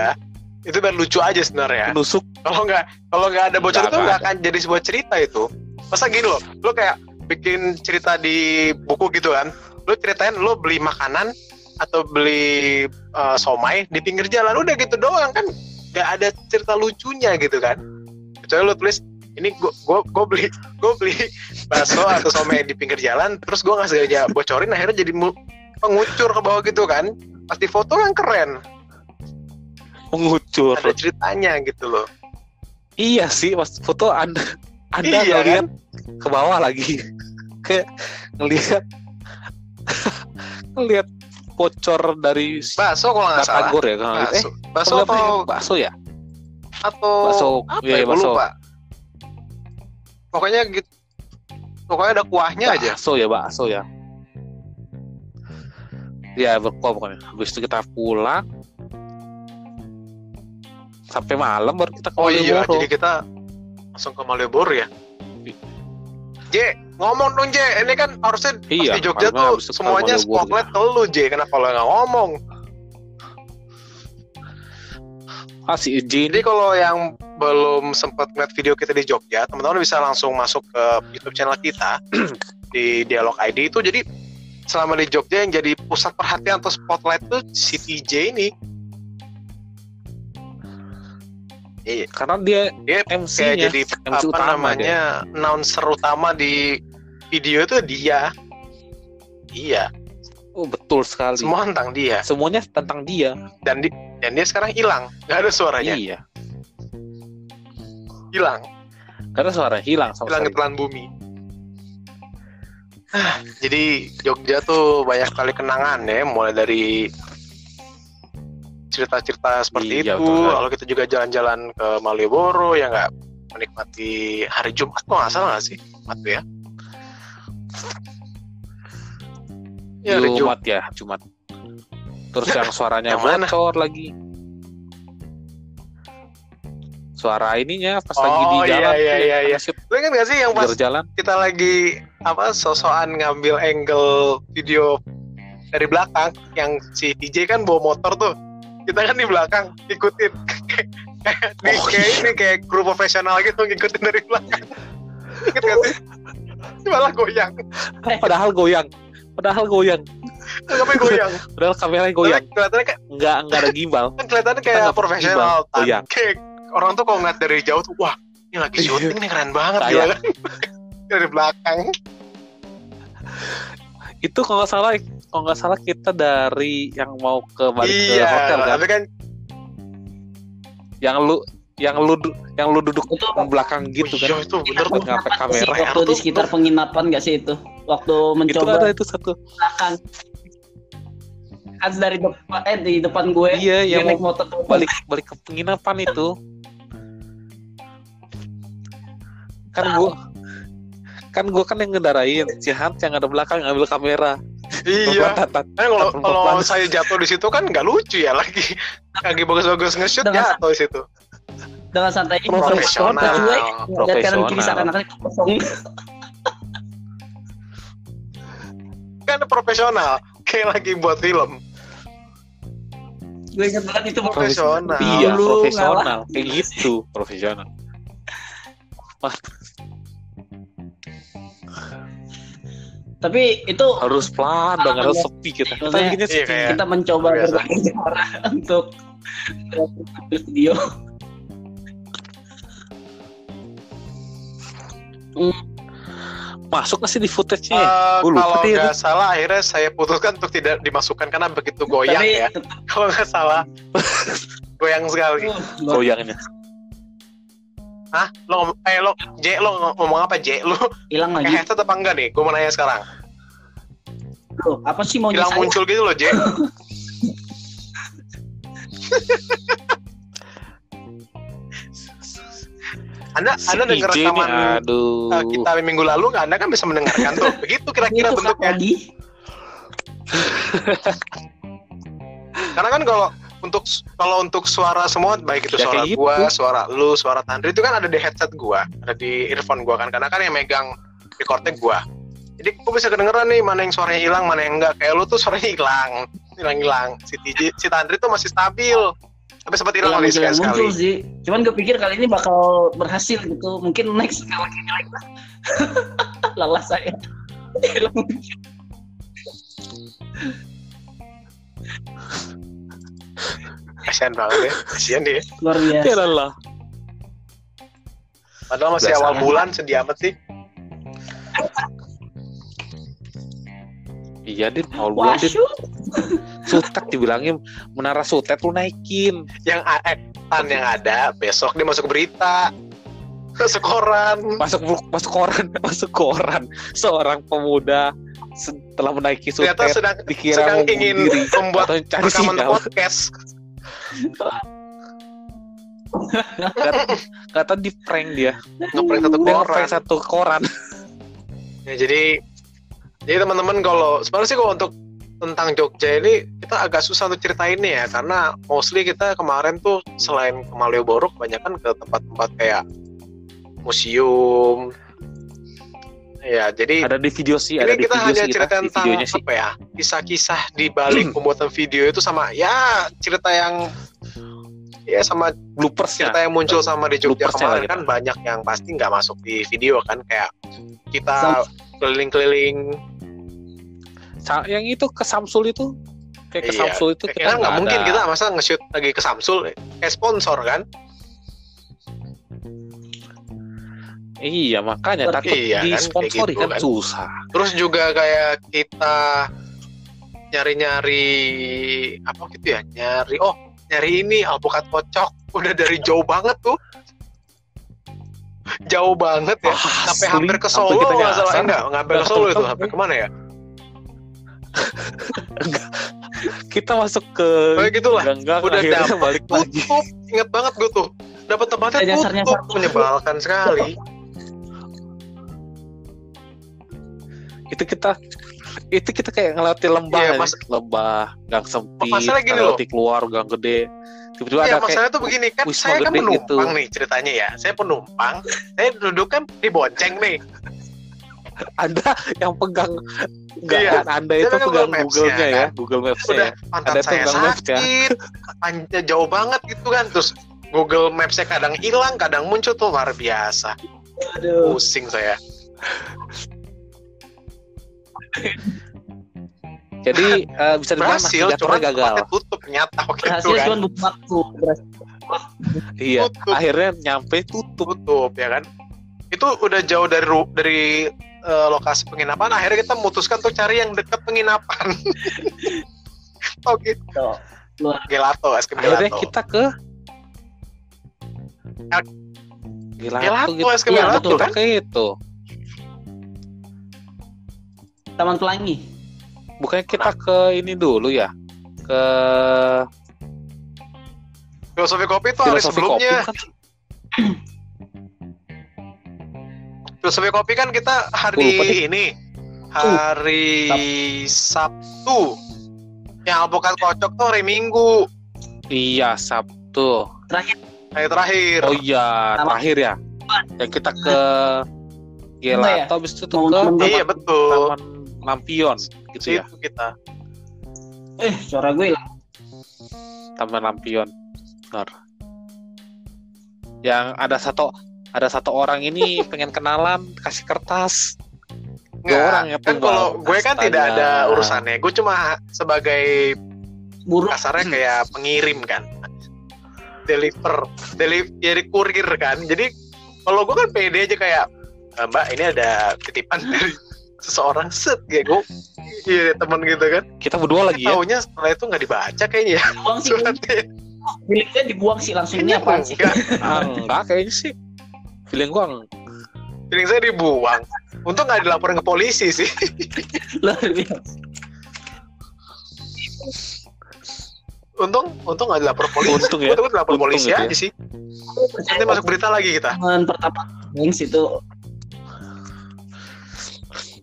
Itu biar lucu aja sebenarnya. Menusuk. Kalau nggak ada bocor Nggak itu nggak ada. akan jadi sebuah cerita itu. Masa gini loh, lo kayak bikin cerita di buku gitu kan, lo ceritain lo beli makanan atau beli somai di pinggir jalan, udah gitu doang kan, nggak ada cerita lucunya gitu kan. Kecuali lo tulis ini gue beli bakso atau somai di pinggir jalan, terus gue nggak sengaja bocorin, akhirnya jadi pengucur ke bawah gitu kan, pas di foto kan keren, Mengucur. ada ceritanya gitu loh. Iya sih, pas foto Anda Iya, ngelihat ke bawah lagi. Kayak ngelihat bocor dari Bakso kalau nggak salah. Batagor ya. Bakso atau bakso ya? atau Bakso. apa ya, Iya, gue bakso. lupa. Pokoknya gitu. Pokoknya ada kuahnya aja. Bakso ya. Ya berkuah pokoknya. Habis itu kita pulang sampai malam baru kita ke Oh iya, Malioboro. jadi kita langsung ke Malioboro ya. J, ngomong dong J. Ini kan harusnya pas Iya, di Jogja malamnya tuh habis itu ke semuanya Malioboro spotlight ke lu J. Kenapa lo nggak ngomong? Si Jin. Jadi kalau yang belum sempat ngeliat video kita di Jogja, teman-teman bisa langsung masuk ke YouTube channel kita di Dialog ID itu. Jadi selama di Jogja yang jadi pusat perhatian atau spotlight tuh si TJ ini. Iya, Karena dia dia MC-nya, kayak jadi MC apa utama namanya announcer utama di video itu dia. Iya, Oh betul sekali. semua tentang dia. Semuanya tentang dia. Dan dia sekarang hilang, nggak ada suaranya, Iya. hilang Karena suara hilang sama ke sekali. telan bumi. Jadi Jogja tuh banyak kali kenangan ya, mulai dari cerita-cerita seperti Iya, itu. betul. Lalu kita juga jalan-jalan ke Malioboro ya, nggak menikmati hari Jumat kok nggak salah nggak sih, Jumat tuh ya? Ya hari Jumat. Jumat. Terus yang suaranya Yang mana? bocor lagi. Suara ininya pas lagi di jalan. Iya. Lu kan gak sih yang pas jalan. kita lagi sosokan ngambil angle video dari belakang, yang si TJ kan bawa motor tuh, kita kan di belakang ikutin kayak kru profesional gitu ngikutin dari belakang. Ingat gak sih? Malah goyang. Padahal goyang. Ngapain goyang? Padahal kameranya goyang. Kelihatannya kayak Enggak ada gimbal. kan kelihatannya kayak profesional. Goyang. Kayak orang tuh kalau ngeliat dari jauh tuh, wah ini lagi syuting nih, keren banget Kayak. gila kan. Dari belakang. Itu kalau nggak salah kita dari yang mau balik ke hotel kan. Tapi kan Yang lu duduk Itu belakang gitu kan. iya, itu bener tuh. Ngapet kamera. waktu di sekitar penginapan nggak sih itu? Waktu Itu mencoba ada itu satu. belakang. Kan dari depan di depan gue. Iya, dia yang naik motor tuh. balik ke penginapan itu. Kan gua kan yang ngendarain, si Hans yang ada belakang ngambil kamera. Iya. Pelan-pelan. Kan kalau saya jatuh di situ kan nggak lucu ya, lagi bagus-bagus nge-shoot jatuh di situ. Dengan santai Profesional. gue lihat kanan kiri Profesional. seakan-akan itu kosong. Kan profesional, kayak lagi buat film. Gue ingat banget itu Profesional. Iya, Lu profesional. Kayak gitu, profesional. Tapi itu Harus pelan dong, harus sepi kita. Kita Maksudnya, bikinnya sepi. iya, kita mencoba biasa. berbagai cara untuk video. Masuk nggak sih di footage-nya? Kalau lupa deh, nggak salah akhirnya saya putuskan untuk tidak dimasukkan karena begitu goyang Tapi ya. Kalau nggak salah goyang sekali. Goyangnya. Hah? Lo ngomong apa J? Lo hilang pakai lagi. headset apa enggak nih? Gue mau nanya sekarang. Loh, apa sih maunya Hilang saya? muncul gitu loh J. Anda dengar Si IJ rekaman nih, aduh. kita minggu lalu nggak? Anda kan bisa mendengarkan tuh. Begitu kira-kira Itu bentuknya. lagi. Karena kan kalau untuk suara semua, baik itu Ya, suara kayak gua, gitu. suara lu, suara Tandri itu kan ada di headset gua, ada di earphone gua kan. Karena kan yang megang recordnya gua. Jadi gua bisa kedengeran nih mana yang suaranya hilang, mana yang enggak. Kayak lu tuh suaranya hilang. Si Tandri tuh masih stabil. Tapi sempat hilang kali Muncul sekali. sih. Cuman gue pikir kali ini bakal berhasil gitu. Mungkin next kali ini lagi lah. Lelah saya. Kasian banget ya. Kasian dia. Luar biasa. Ya lah. Padahal masih Biasa awal aja. bulan, sedih amat sih. Iya, Din. Awal Wah, bulan, Din. shoot. Sutet dibilangin menara sutet lu naikin. Yang Tan yang ada besok dia masuk berita. Masuk koran. Masuk koran. Seorang pemuda setelah menaiki sutet Ternyata sedang dikira mau ingin bunuh diri membuat atau cari rekaman sinyal. podcast. Kata di prank dia. Ngeprank satu Dia koran. ngeprank satu koran. Ya, jadi teman-teman, kalau sebenarnya sih kalau untuk tentang Jogja ini kita agak susah untuk ceritainnya ya, karena mostly kita kemarin tuh selain ke Malioboro kebanyakan ke tempat-tempat kayak museum. Ya, jadi Ada di video sih, ada ini di kita video hanya sih, cerita di tentang videonya sih. apa ya, kisah-kisah di balik pembuatan video itu, sama ya cerita yang ya sama Bloopersnya. cerita yang muncul sama di Jogja Bloopersnya kemarin lah kan banyak yang pasti nggak masuk di video kan, kayak kita keliling-keliling. Yang itu ke Samsul itu kayak ke Iya. Samsul itu Kita nggak nggak mungkin ada. kita masa nge-shoot lagi ke Samsul kayak sponsor kan. Iya, makanya takut Iya, kan, disponsori kayak gitu, kan kan. susah. Terus juga kayak kita nyari-nyari apa gitu ya, nyari ini alpukat pocok udah dari jauh banget tuh. Jauh banget ya, sampai Asli, hampir ke sampai Solo kita nggak salah, nyasar. enggak hampir ke Solo itu, hampir kemana ya? Kita masuk ke Kayak gitulah. gang-gang, Udah akhirnya dapet balik lagi. tutup, inget banget gue tuh. Dapat tempatnya Nyasarnya tutup, satu. menyebalkan sekali. Itu kita kayak ngelewatin lembah, Iya, aja. Lembah, gang sempit, masalah gini ngelewatin keluar gang gede, Tiba-tiba Iya, ada kayak masalahnya tuh begini kan, wisma saya kan gede penumpang gitu. nih ceritanya ya. Saya penumpang, saya duduk kan di bonceng nih. Anda yang pegang enggak Iya, kan? Anda saya itu pegang pegang Google Maps-nya, Google-nya ya, kan. Google Maps-nya Udah ya. pantat Ada tuh saya pegang Maps ya. sakit, jauh banget gitu kan. Terus Google Maps-nya kadang hilang, kadang muncul tuh luar biasa. Aduh. Pusing saya. Jadi bisa dibilang Berhasil, navigatornya cuman gagal. tempatnya tutup nyata waktu itu Berhasil kan. cuma butuh waktu. Iya, Tutup. akhirnya nyampe tutup. Tutup ya kan. Itu udah jauh dari lokasi penginapan. Akhirnya kita memutuskan untuk cari yang dekat penginapan. Oke. Tuh, luar. Gelato, es krim Akhirnya gelato. kita ke Gelato, gitu. es krim Iya, gelato betul. kan? Kayak itu. Taman Pelangi. Bukannya kita ke ini dulu ya? Ke Filosofi kopi itu hari filosofi kopi sebelumnya. kan? Filosofi kopi kan kita Lupa hari deh. ini. Hari Sabtu. Yang alpukat kocok tuh hari Minggu. Iya, Sabtu. Hari terakhir. Oh iya, Sama. terakhir ya. Yang kita ke Enggak ya? Gelato, habis itu tuh Mau ke temen-temen. Iya betul. Taman Lampion gitu ya. Itu kita. Suara gue hilang. Taman Lampion. Benar. Yang ada satu orang ini pengen kenalan, kasih kertas. Dua orang ya kan tuh, kalau Bang. gue kan tidak Astaga. ada urusannya. Gue cuma sebagai Buruk. kasarnya kayak pengirim kan. Jadi kurir kan. Jadi kalau gue kan pede aja kayak, Mbak ini ada titipan dari seseorang set kayak gue. Iya teman gitu kan. Kita berdua lagi ya. Taunya setelah itu nggak dibaca kayaknya ya Dibuang sih. suratnya. Miliknya dibuang sih langsung. Ini Kayaknya apaan sih? enggak. Enggak kayaknya sih. Feeling gua Feeling saya dibuang. Untung nggak dilaporin ke polisi sih. Luar biasa. Untung nggak dilapor polisi. Untung ya. Gue takut dilapor Untung polisi gitu aja ya. sih. Nanti masuk berita lagi kita. Teman pertama Wings itu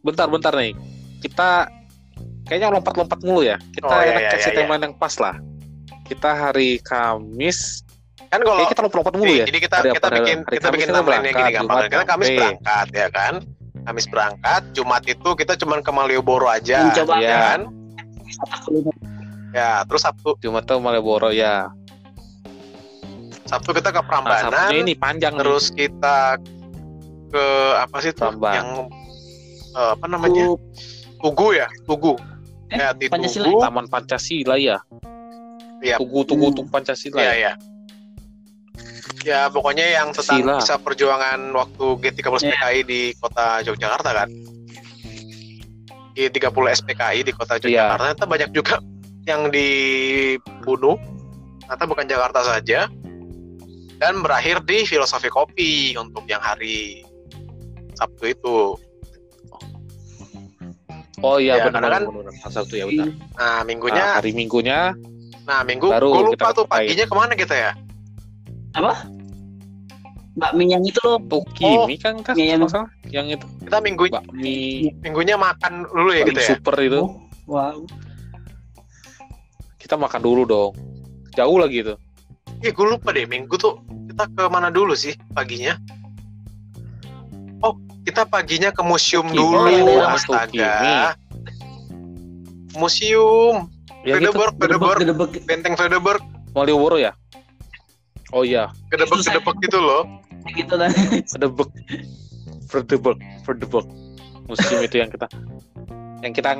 bentar nih. Kita kayaknya lompat-lompat mulu ya. Kita Oh, iya, enak iya, kasih iya. timeline yang pas lah. Kita hari Kamis. Kan kalau Kayaknya kita lompat-lompat mulu ya. jadi kita Hari kita apa? bikin Hari kita Kamis bikin kita timeline-nya berangkat, gini gampang. Jumat Kita Kamis nyampe. berangkat ya kan. Kamis berangkat, Jumat itu kita cuman ke Malioboro aja. Mencoba. Ya kan? wisata kuliner. Ya, terus Jumat tuh Malioboro ya. Sabtu kita ke Nah, Prambanan. Sabtunya ini panjang nih. Terus kita ke apa sih tuh Prambanan. yang apa namanya? Tugu ya, Tugu. Ya, di Pancasila. Tugu. Taman Pancasila ya. Iya. Tugu Pancasila. Iya, Ya. ya. Ya, pokoknya yang tentang Sila. kisah perjuangan waktu G30 SPKI di kota Yogyakarta kan. G30 SPKI di kota Yogyakarta ternyata banyak juga yang dibunuh. Ternyata bukan Jakarta saja. Dan berakhir di Filosofi Kopi untuk yang hari Sabtu itu. Oh iya Ya, benar karena benar. Sabtu ya benar. Nah, minggunya, Nah, hari Minggunya Minggu baru gue lupa kita tuh pakai. paginya kemana kita ya? Bakmi yang itu loh. Tokimi kan iya, kalau nggak salah yang itu Kita minggunya makan dulu ya gitu paling ya. super itu. Oh, wow. Kita makan dulu dong. Jauh lagi itu. Iya, gue lupa deh minggu tuh kita ke mana dulu sih paginya? Oh, kita paginya ke museum Tokimi. dulu, Daerah astaga. Tokimi. Museum Yang itu Vredeburg, Benteng Vredeburg, Malioboro ya. Oh iya, gedebek gitu loh. Gitu kan. Vredeburg. Museum itu yang kita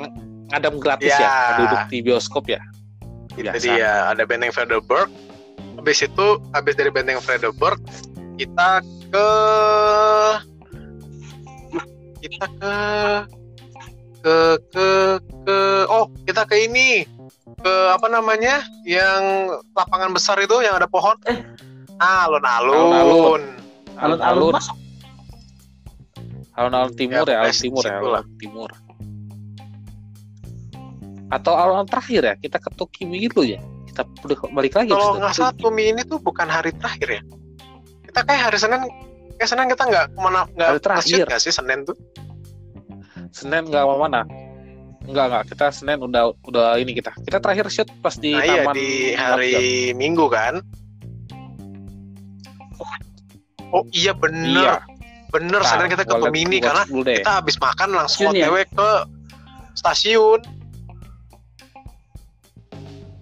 ngadam gratis Ya. ya, duduk di bioskop ya. Jadi ya ada Benteng Vredeburg. Habis dari Benteng Vredeburg kita ke kita ke ini, ke apa namanya, yang lapangan besar itu yang ada pohon. Alun-alun. Alun-alun masuk. Alun-alun timur Ya, ya, alun pokoknya timur ya, situ lah. alun timur. Atau alun terakhir ya, kita ke Tokimi gitu ya. Kita udah balik lagi. Kalau ke nggak salah Tumi ini tuh bukan hari terakhir ya. Kita kayak hari Senin. Kayak Senin kita nggak kemana, Hari nggak masjid terakhir. nggak sih Senin tuh? Senin nggak mana. Enggak, kita Senin udah ini kita terakhir shoot pas di Nah iya taman di hari Minggu kan. Oh iya bener. Bener, Senin kita ke Gemini karena kita habis makan langsung OTW ke stasiun.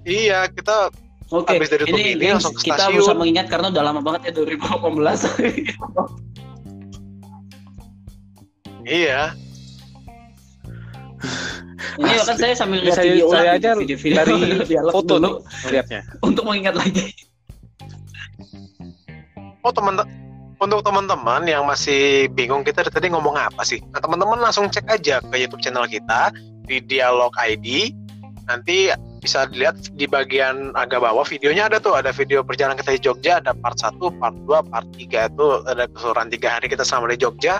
Iya, kita habis dari Gemini langsung ke kita stasiun. berusaha mengingat karena udah lama banget ya 2018. Iya. Ini kan saya sambil lihat saya video aja dari foto dulu lihatnya untuk mengingat lagi. Oh untuk teman-teman yang masih bingung kita tadi ngomong apa sih? Nah teman-teman langsung cek aja ke YouTube channel kita di Dialog ID. Nanti bisa dilihat di bagian agak bawah videonya ada video perjalanan kita di Jogja, ada part 1, part 2, part 3 itu ada keseluruhan 3 hari kita selama di Jogja.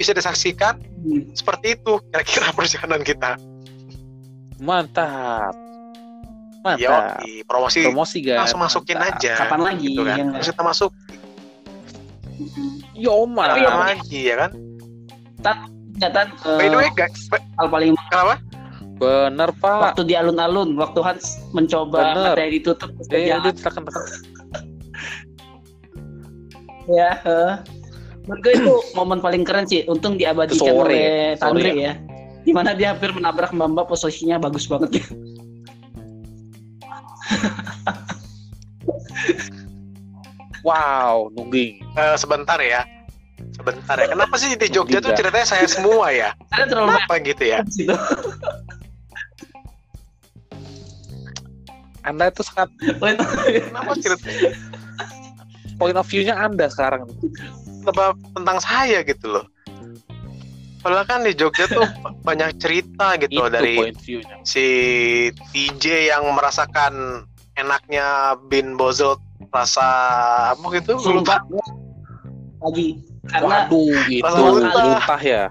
Bisa disaksikan seperti itu kira-kira perjalanan kita. Mantap. Promosi guys. Langsung masukin aja. Kapan lagi? Gitu kan? Terus kita masuk. Yoma. Kapan lagi ya kan? By the way guys, hal paling kenapa? Bener Pak. Waktu di alun-alun, waktu Hans mencoba materi ditutup. Ya, tekan. Ya, menurut gue itu momen paling keren sih. Untung diabadikan oleh Tandre ya. Dimana dia hampir menabrak Mbak, posisinya bagus banget ya. Wow, nungging. Sebentar ya. Kenapa sih di Jogja tuh ceritanya saya semua ya? Ada terlalu apa gitu ya? Anda itu sangat kenapa ceritanya? Point of view-nya Anda sekarang. Tentang saya gitu loh. Padahal kan di Jogja tuh banyak cerita gitu itu dari si TJ yang merasakan enaknya Bin Bozold rasa apa gitu? Lupa lagi karena itu muntah ya.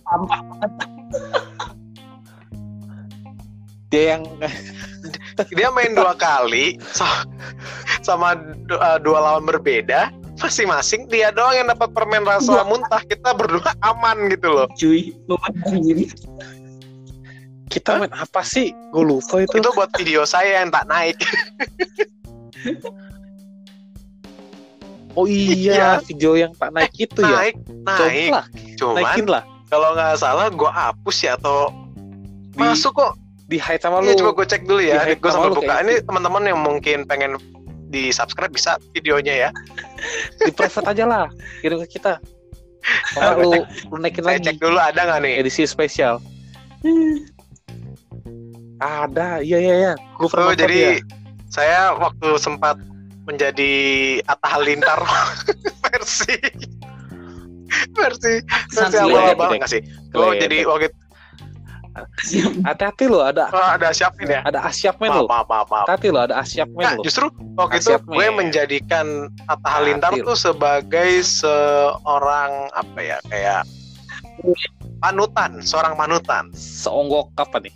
Sampah. Dia main 2 kali sama 2 lawan berbeda, masing-masing dia doang yang dapat permen rasa muntah, kita berdua aman gitu loh. Cuy, kita main apa sih? Gue lupa itu. Itu buat video saya yang tak naik. Oh iya, video yang tak naik itu ya. Naik. Cuman kalau nggak salah gue hapus ya atau masuk kok. Di hide sama lu. Iya, coba gue cek dulu ya. Gue sambil buka. Ini gitu. teman-teman yang mungkin pengen di subscribe bisa videonya ya. Di private aja lah. Kirim ke kita. Kalau lu naikin lagi. Saya cek dulu ada nggak nih edisi spesial. Ada, iya. Gue pernah jadi saya waktu sempat menjadi Atta Halilintar versi awal-awal nggak sih? Gue jadi waktu hati-hati lo ada Asyapmen ya. Ada Asyapmen lo. Maaf. Hati-hati lo ada Asyapmen lo. Justru waktu itu gue menjadikan Atta Halilintar tuh sebagai seorang apa ya kayak seorang panutan. Seonggok apa nih?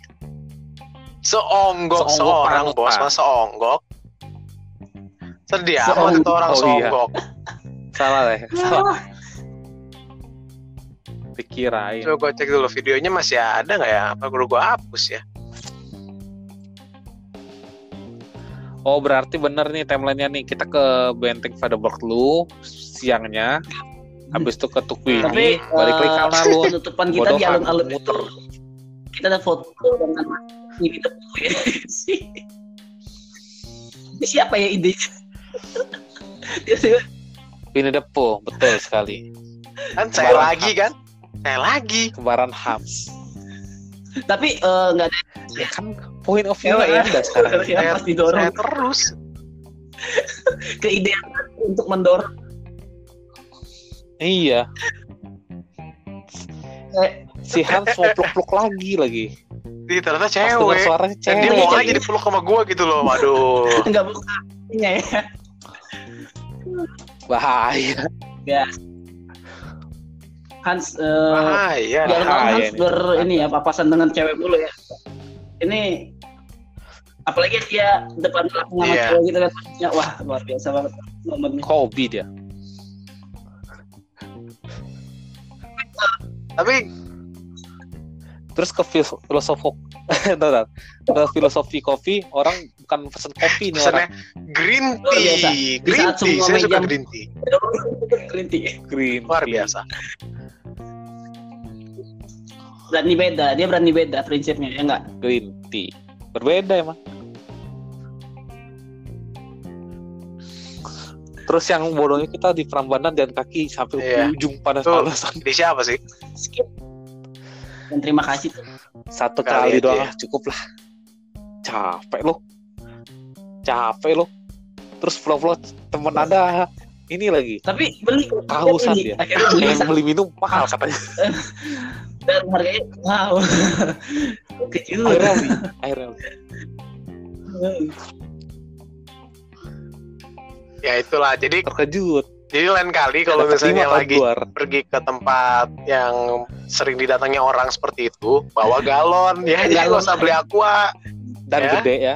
Seonggok seorang bos, mas seonggok. Sedih amat itu orang seonggok. Salah. Pikirain. Coba gue cek dulu videonya masih ada nggak ya? Apa perlu gue hapus ya? Oh berarti bener nih timelinenya nih, kita ke Benteng Vaderburg dulu siangnya, habis itu ke Tukui ini, balik lagi karena lu penutupan kita di alun-alun itu kita ada foto dengan ini tuh siapa ya idenya? Winnie the Pooh, betul sekali. Kan saya lagi kembaran Hams. Tapi nggak ada ya kan point of view ya Anda sekarang. Yang pasti dorong terus ke ide untuk mendorong. Iya. Si Hans mau peluk-peluk lagi. Ternyata cewek. Suaranya cewek. Dia mau aja dipeluk sama gue gitu loh. Waduh. Enggak buka. Ya. Bahaya. Ya. Hans bahaya. Hans ini ya papasan dengan cewek dulu ya. Ini apalagi dia depan belakang sama cewek gitu kan. Wah, luar biasa banget momennya. Hobi dia. Tapi Terus ke filosofi kopi, orang bukan pesen kopi nih orang. Pesannya green Luar biasa. tea. Di Green saat tea. semua Saya suka meja- green tea. Green tea. Green Luar tea. biasa. Dia berani beda prinsipnya, ya enggak? Green tea. Berbeda emang. Terus yang bodohnya kita di Prambanan dan kaki sampai Iya. ujung panas-panasan. Di siapa sih? Skip. Dan terima kasih tuh. Satu Kali kali aja doang ya. cukup lah. Capek lo. Terus flow temen ada ini lagi. Tapi beli Kehausan beli. dia. Akhirnya beli Yang beli minum mahal katanya. dan harganya wow. Kecil. Akhirnya beli. Ya itulah. Jadi Terkejut. lain kali kalau Dapat misalnya 5 tahun lagi luar. pergi ke tempat yang sering didatangi orang seperti itu, bawa galon ya, jadi nggak usah beli aqua. Dan Ya. gede ya.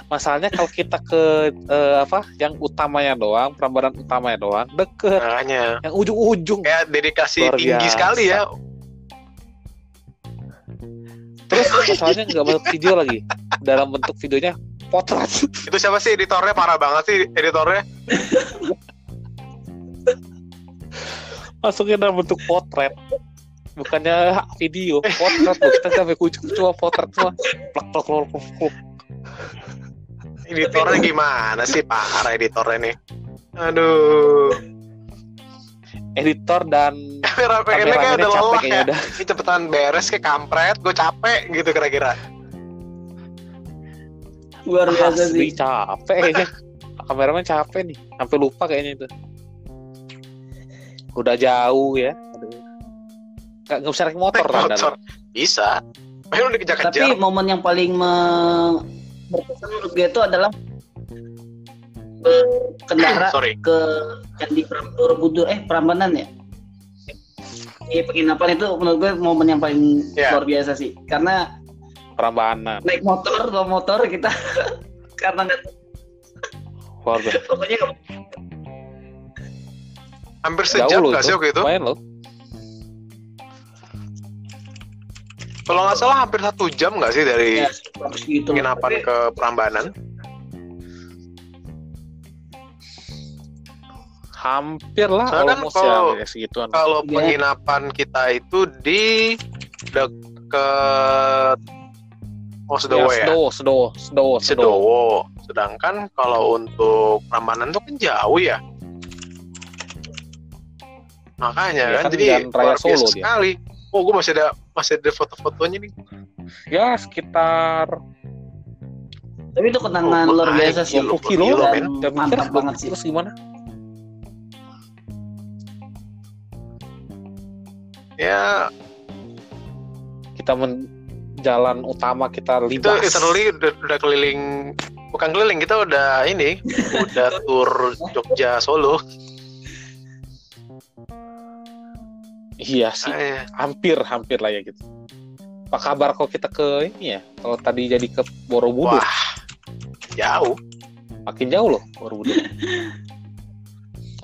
Masalahnya kalau kita ke yang utamanya doang, Prambanan utamanya doang, deket. Makanya Yang ujung-ujung. kayak dedikasi Luar tinggi biasa. sekali ya. Terus masalahnya nggak masuk video lagi. Dalam bentuk videonya potret. Itu siapa sih editornya? Parah banget sih editornya. Masuknya dalam bentuk potret. Bukannya video, potret loh. Kita sampai ke ujung cuma potret semua. Plak. Editornya gimana sih? Parah editornya nih. Aduh. Editor dan Kamera pengennya kayak kameramennya udah capek lelah kayaknya ya. udah. Ini cepetan beres kayak kampret, gue capek gitu kira-kira. Luar biasa Asli sih. capek kayaknya. Kameramen capek nih. Sampai lupa kayaknya itu. Udah jauh ya. Aduh. Nggak bisa naik motor Naik kan motor. Bisa. Main udah Tapi kejar-kejar. momen yang paling berkesan menurut gue itu adalah kendara Sorry. ke Candi Borobudur Prambanan ya. Di penginapan itu menurut gue momen yang paling Ya. luar biasa sih. Karena Prambanan. naik motor kita karena nggak Luar biasa. pokoknya Hampir Jauh sejam loh gak sih waktu itu? Lumayan loh. Kalau nggak salah hampir 1 jam nggak sih dari ya gitu. penginapan Tapi ke Prambanan? Hampir lah Soalnya kan almost kalau- ya segituan. Kalau Iya. penginapan kita itu di deket Sedowo ya? Sedowo. Sedangkan kalau untuk Prambanan tuh kan jauh ya. Makanya Iya kan, kan, jadi Jalan Raya luar biasa Solo dia. sekali. Oh, gue masih ada foto-fotonya nih. Ya sekitar tapi itu kenangan Oh, luar biasa sih. 20 kilo, Dan men. mantap banget sih. Terus gimana? Ya, Kita jalan utama kita itu libas. literally udah keliling, bukan keliling, kita udah ini, udah tur Jogja Solo. Iya sih, hampir lah ya gitu. Apa kabar kalau kita ke ini ya? Kalau tadi jadi ke Borobudur, Wah, jauh. makin jauh loh Borobudur.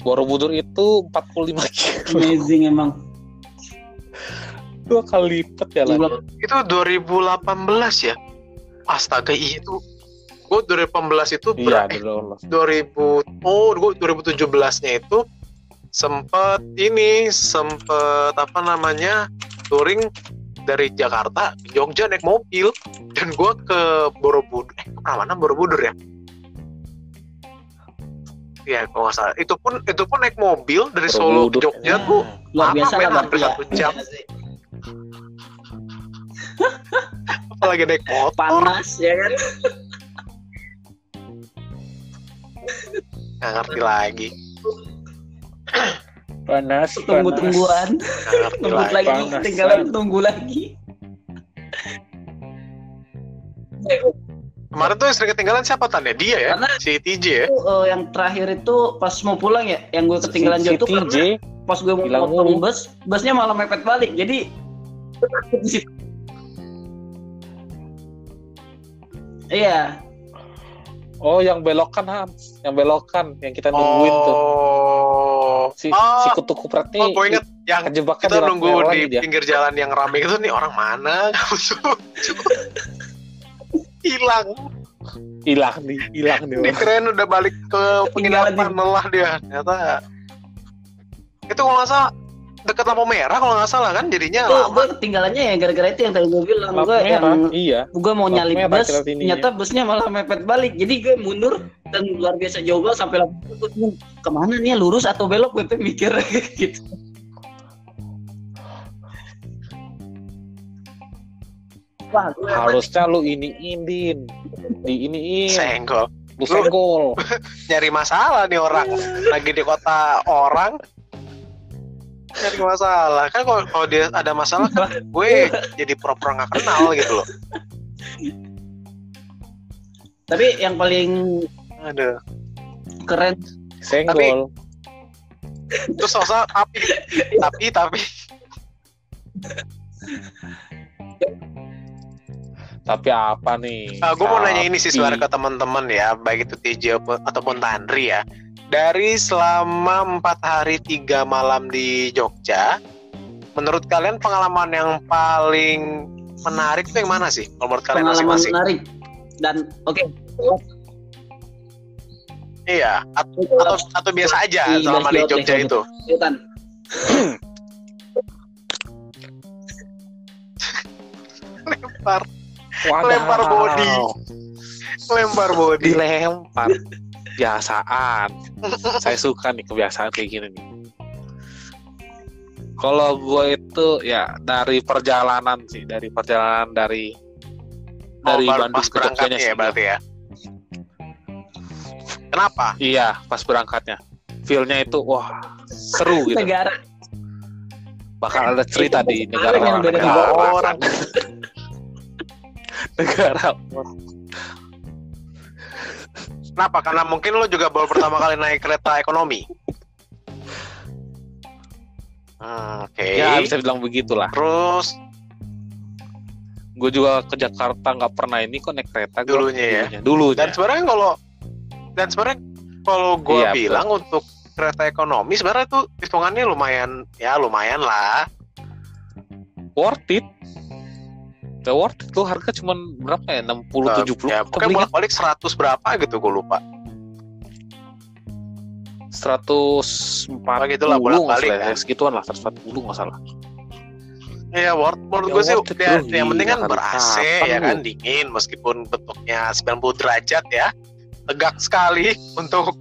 Borobudur itu 45 kilo. Amazing emang. 2 kali lipat jalan. Itu 2018 ya? Astaga, iya itu. Gue 2018 itu Iya, dulu. 2017-nya itu sempet apa namanya, touring dari Jakarta ke Jogja naik mobil, dan gue ke Borobudur, Prambanan Borobudur ya? Iya, kalau nggak salah. Itu pun naik mobil dari Solo ke Borobudur. Jogja tuh Luar lama, biasa men, lah hampir berarti 1 jam. Apalagi naik motor. Panas ya kan. Nggak ngerti lagi. Panas. Tunggu-tungguan. Nggak ngerti Nunggu lagi. lagi. Panas. Tinggal tunggu lagi. Kemarin tuh yang sering ketinggalan siapa Tan ya? Dia ya? Karena Si TJ ya? yang terakhir itu pas mau pulang ya, yang gue ketinggalan jauh tuh karena TJ pas gue mau bilang potong mulu. busnya malah mepet balik. Jadi iya, Oh, yang belokan Hans, yang belokan yang kita nungguin tuh. Si kutu kupretnya gue inget. Yang Kejebaknya kita di lampu nunggu merah di lagi dia. pinggir jalan yang rame itu nih orang mana? Hilang. Hilang nih Dikirain udah balik ke penginapan, lelah dia. Ternyata itu kalau nggak salah dekat lampu merah kalau nggak salah kan, jadinya Tuh, lama. gue ketinggalannya yang gara-gara itu yang tadi gue bilang. lampu Gue merah. yang Iya. gue mau Lampu nyalip merah bus, kira ininya. ternyata busnya malah mepet balik. Jadi gue mundur dan luar biasa jauh banget sampai lampu gue bingung, kemana nih, lurus atau belok, gue tuh mikir gitu. Wah, gue Harusnya lu iniin Din. Diiniin. Senggol. Lu senggol. Nyari masalah nih orang. Lagi di kota orang. Nyari masalah. Kan kalau dia ada masalah kan gue jadi pura-pura nggak kenal gitu loh. Tapi yang paling Aduh. keren Senggol. Terus soalnya tapi Tapi apa nih? gue mau nanya ini sih Tapi- sebenarnya ke teman-teman ya, baik itu TJ ataupun Tandri ya. Dari selama 4 hari 3 malam di Jogja, menurut kalian pengalaman yang paling menarik itu yang mana sih? Kalau menurut kalian pengalaman masing-masing? menarik dan oke. Iya, atau biasa aja Di selama di Basiot Jogja deh, itu. Sultan. Lempar body. Lempar body. Dilempar. Kebiasaan. Saya suka nih kebiasaan kayak gini nih. Kalau gue itu ya dari perjalanan dari Baru Bandung pas ke Jogjanya berangkatnya sih. ya berarti ya. Kenapa? Iya, pas berangkatnya. Feel-nya itu wah, seru gitu. Negara. Bakal ada cerita di negara Yang beda negara orang. negara. Kenapa? Karena mungkin lo juga baru pertama kali naik kereta ekonomi. Oke. Ya bisa bilang begitulah. Terus Gue juga ke Jakarta nggak pernah ini kok naik kereta gua. Dulunya ya? Dulunya. dan sebenarnya kalau gue Iya, bilang untuk kereta ekonomi sebenarnya itu hitungannya lumayan lah. Worth it. Gak worth it tuh, harga cuman berapa ya? 60-70. Ya, pokoknya bolak-balik 100 berapa gitu gue lupa. 140 Gitulah, bolak-balik ya. kan. Segituan lah, 140 nggak salah. Ya menurut gue sih worth it, ya, bro. yang penting kan Gila, ber-AC kapan ya lu? kan, dingin meskipun bentuknya 90 derajat ya. Tegak sekali untuk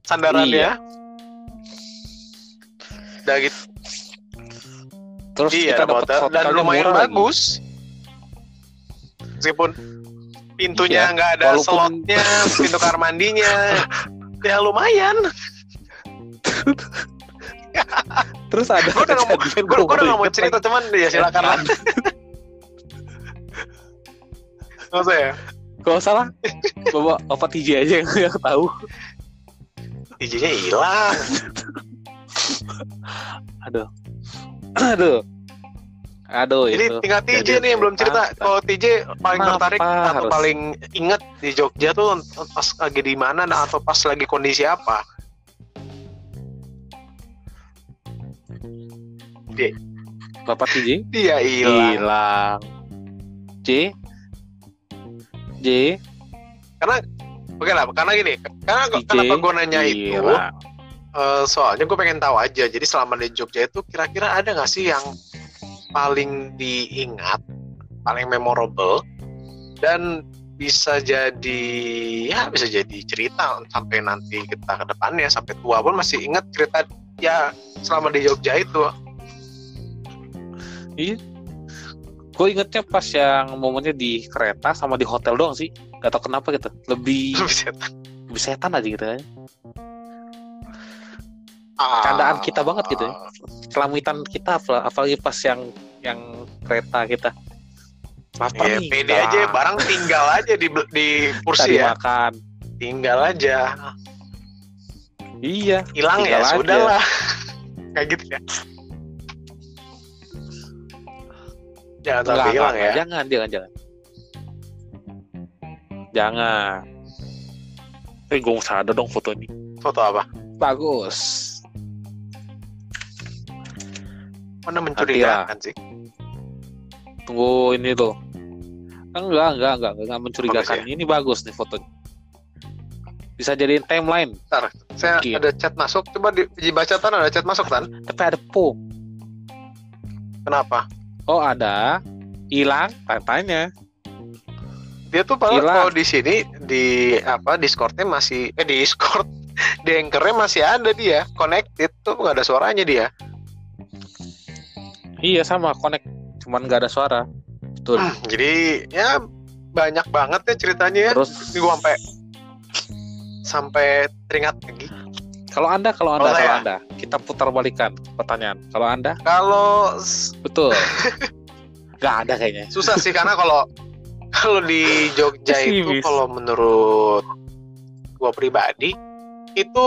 sandarannya. Udah gitu. Terus Iya, kita ada dapat motor dan hotelnya lumayan murah lagi. bagus. Meskipun pintunya Iya, nggak ada walaupun- slotnya, pintu kamar mandinya, ya lumayan. Terus ada Gue udah nggak mau cerita, cuman ya silakan lah. Nggak usah ya. Kalau salah, bapak TJ aja yang tahu. DJ-nya hilang. Aduh Jadi itu. tinggal TJ Jadi nih yang belum cerita. cerita. Kalau TJ paling Kenapa tertarik atau harus? paling inget di Jogja tuh pas lagi di mana atau pas lagi kondisi apa? Bapak TJ Dia hilang. hilang. J. Oke lah, karena gini. Kenapa gue nanya itu? hilang. Soalnya gue pengen tahu aja. Jadi selama di Jogja itu kira-kira ada nggak sih yang paling diingat, paling memorable, dan bisa jadi cerita sampai nanti kita ke depannya, sampai tua pun masih ingat cerita ya selama di Jogja itu. Iya. Gue ingetnya pas yang momennya di kereta sama di hotel doang sih. Gak tau kenapa gitu. Lebih setan aja gitu kan. Candaan kita banget gitu ya. Kelamitan kita apalagi pas yang kereta kita. Lapar Ya, nih. pede aja, barang tinggal aja di kursi ya. Makan. Tinggal aja. Iya. Hilang tinggal ya, aja. sudahlah. Kayak gitu ya. Jangan sampai hilang ya. Jangan. Jangan. Gue usah ada dong foto ini. Foto apa? Bagus. Mana mencurigakan sih. Tunggu ini tuh. Enggak mencurigakan. Bagus ya? Ini bagus nih fotonya. Bisa jadiin timeline. Bentar, saya Mungkin. ada chat masuk. Coba dibaca Tan, ada chat masuk Tan. Tapi ada po. Kenapa? Oh ada. Hilang tanya. Dia tuh kalau Hilang. di sini di Discord-nya masih di Discord di Anchor-nya masih ada dia, connected tuh nggak ada suaranya dia. Iya sama connect. Cuman nggak ada suara. Betul. Jadi ya banyak banget ya ceritanya ya. Terus Ini gua sampai teringat lagi. kalau anda saya? kita putar balikan pertanyaan. Kalau anda betul. Nggak ada kayaknya. Susah sih karena kalau di Jogja itu Pesimis. kalau menurut gua pribadi itu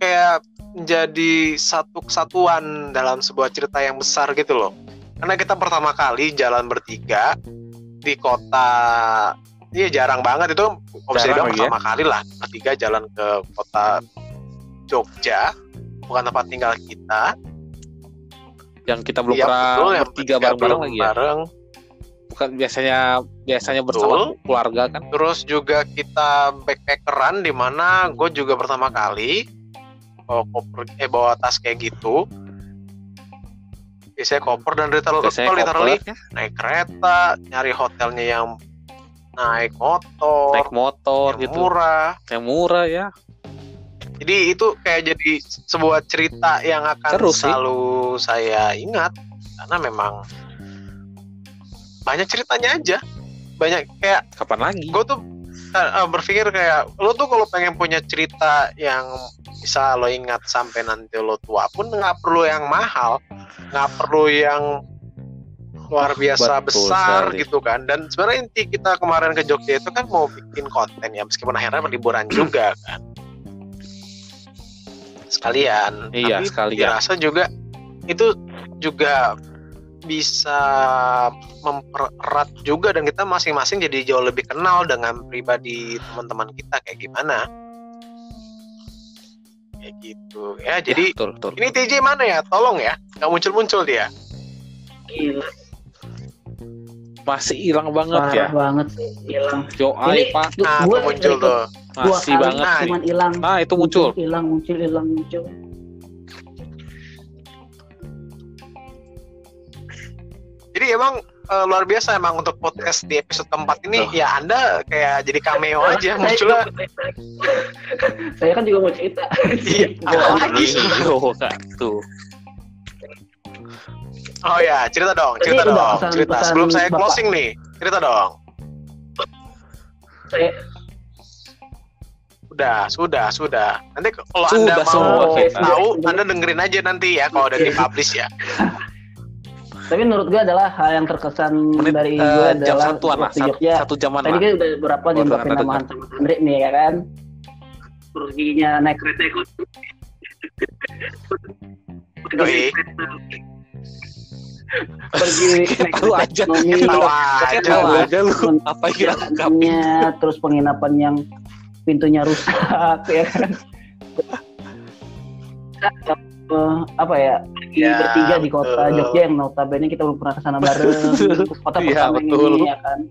kayak menjadi satu kesatuan dalam sebuah cerita yang besar gitu loh. Karena kita pertama kali jalan bertiga di kota, iya jarang banget itu, bisa dibilang pertama kali lah bertiga jalan ke kota Jogja, bukan tempat tinggal kita. Yang kita belum Iya, pernah betul, yang bertiga bareng-bareng lagi ya. Bareng. Bukan biasanya bersama keluarga kan. Terus juga kita backpackeran di mana gue juga pertama kali bawa tas kayak gitu. Biasanya koper dan literally naik kereta, nyari hotelnya yang naik motor gitu. Yang murah ya. Jadi itu kayak jadi sebuah cerita yang akan Seru selalu saya ingat karena memang banyak ceritanya aja. Banyak kayak kapan lagi? Gue tuh berpikir kayak lo tuh kalau pengen punya cerita yang bisa lo ingat sampai nanti lo tua pun nggak perlu yang mahal, nggak perlu yang luar biasa besar sekali. gitu kan. Dan sebenarnya inti kita kemarin ke Jogja itu kan mau bikin konten ya, meskipun akhirnya liburan juga kan sekalian. Iya, tapi sekalian. dirasa juga itu juga bisa mempererat juga dan kita masing-masing jadi jauh lebih kenal dengan pribadi teman-teman kita kayak gimana. Kayak gitu ya. Jadi ya, betul. Ini TJ mana ya? Tolong ya, nggak muncul-muncul dia. Gila. Masih hilang banget. Parah ya. banget sih, hilang. Joai Pak. Nah, tuh muncul tuh. Masih banget. Cuman hilang. Nah, itu muncul. Hilang. Jadi emang luar biasa emang untuk podcast di episode keempat ini ya Anda kayak jadi cameo aja munculnya. Saya kan juga mau cerita. Iya, lagi sih. Tuh. Oh ya, cerita dong. Cerita sebelum saya closing nih. Cerita dong. Sudah. Nanti kalau Anda mau tahu, Anda dengerin aja nanti ya kalau udah dipublish ya. Tapi menurut gue adalah hal yang terkesan dari gue adalah satu jaman tadi kan udah berapa jam namahan sama Andre nih ya kan, perginya naik kereta ikut pergi tahu aja lu apa yang terus penginapan yang pintunya rusak ya kan. Apa ya, bertiga di kota Jogja yang notabene kita belum pernah kesana bareng. Kota pertama ini ya kan.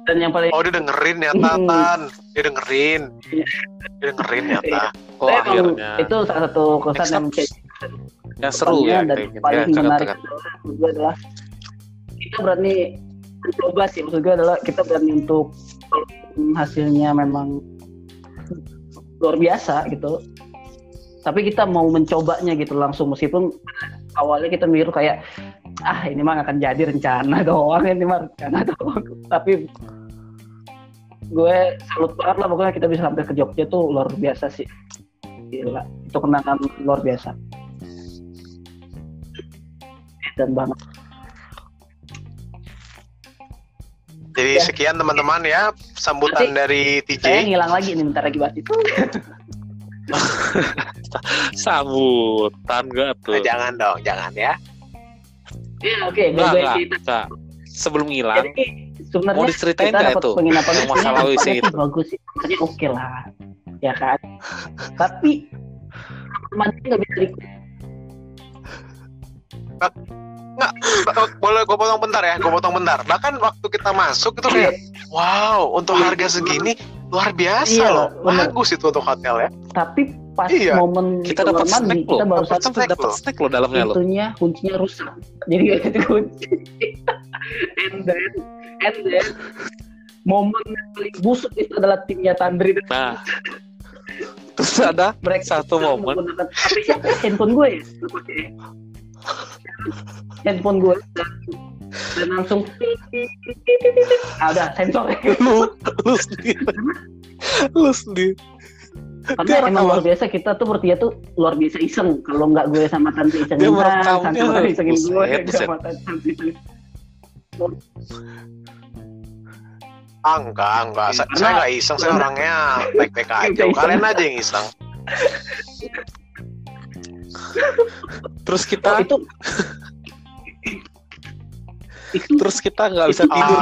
Dan yang paling berkesan dia dengerin ya Tatan. Dia dengerin ya. Oh, akhirnya. Itu salah satu kesan yang seru ya. Dan paling menarik juga adalah kita berani mencoba sih. Maksud gue adalah kita berani untuk hasilnya memang luar biasa gitu, tapi kita mau mencobanya gitu langsung, meskipun awalnya kita mikir kayak ini mah gak akan jadi, rencana doang, tapi gue salut banget lah pokoknya kita bisa sampai ke Jogja tuh luar biasa sih, gila, itu kenangan luar biasa dan banget. Jadi sekian teman-teman ya sambutan dari TJ. Saya ngilang lagi nih, bentar lagi bahas itu. Sambutan gak tuh? Jangan dong, jangan ya. Iya oke. Enggak. Sebelum ngilang, sebenarnya mau diceritain nggak itu? Penginapan yang masalah WC itu bagus sih, sebenarnya oke lah, ya kan. Tapi mandi nggak bisa ikut. Boleh gue potong bentar ya, bahkan waktu kita masuk itu kayak wow, untuk harga segini luar biasa loh, bagus itu untuk hotel ya. Tapi pas momen kita dapat snack kita baru dapat snack loh dalamnya loh. Kuncinya rusak, jadi gak ada kunci. and then momen yang paling busuk itu adalah timnya Tandri. Nah, terus ada satu momen. Tapi siapa handphone gue ya? Handphone gue dan langsung udah sensor. Lu sendiri. Karena emang luar biasa, kita tuh bertiga tuh luar biasa iseng. Kalau nggak gue sama Tante isengin, Tante isengin gue sama Tante isengin. Enggak. Saya nggak iseng, saya orangnya baik-baik aja. Kalian aja yang iseng. Terus kita terus kita nggak bisa tidur.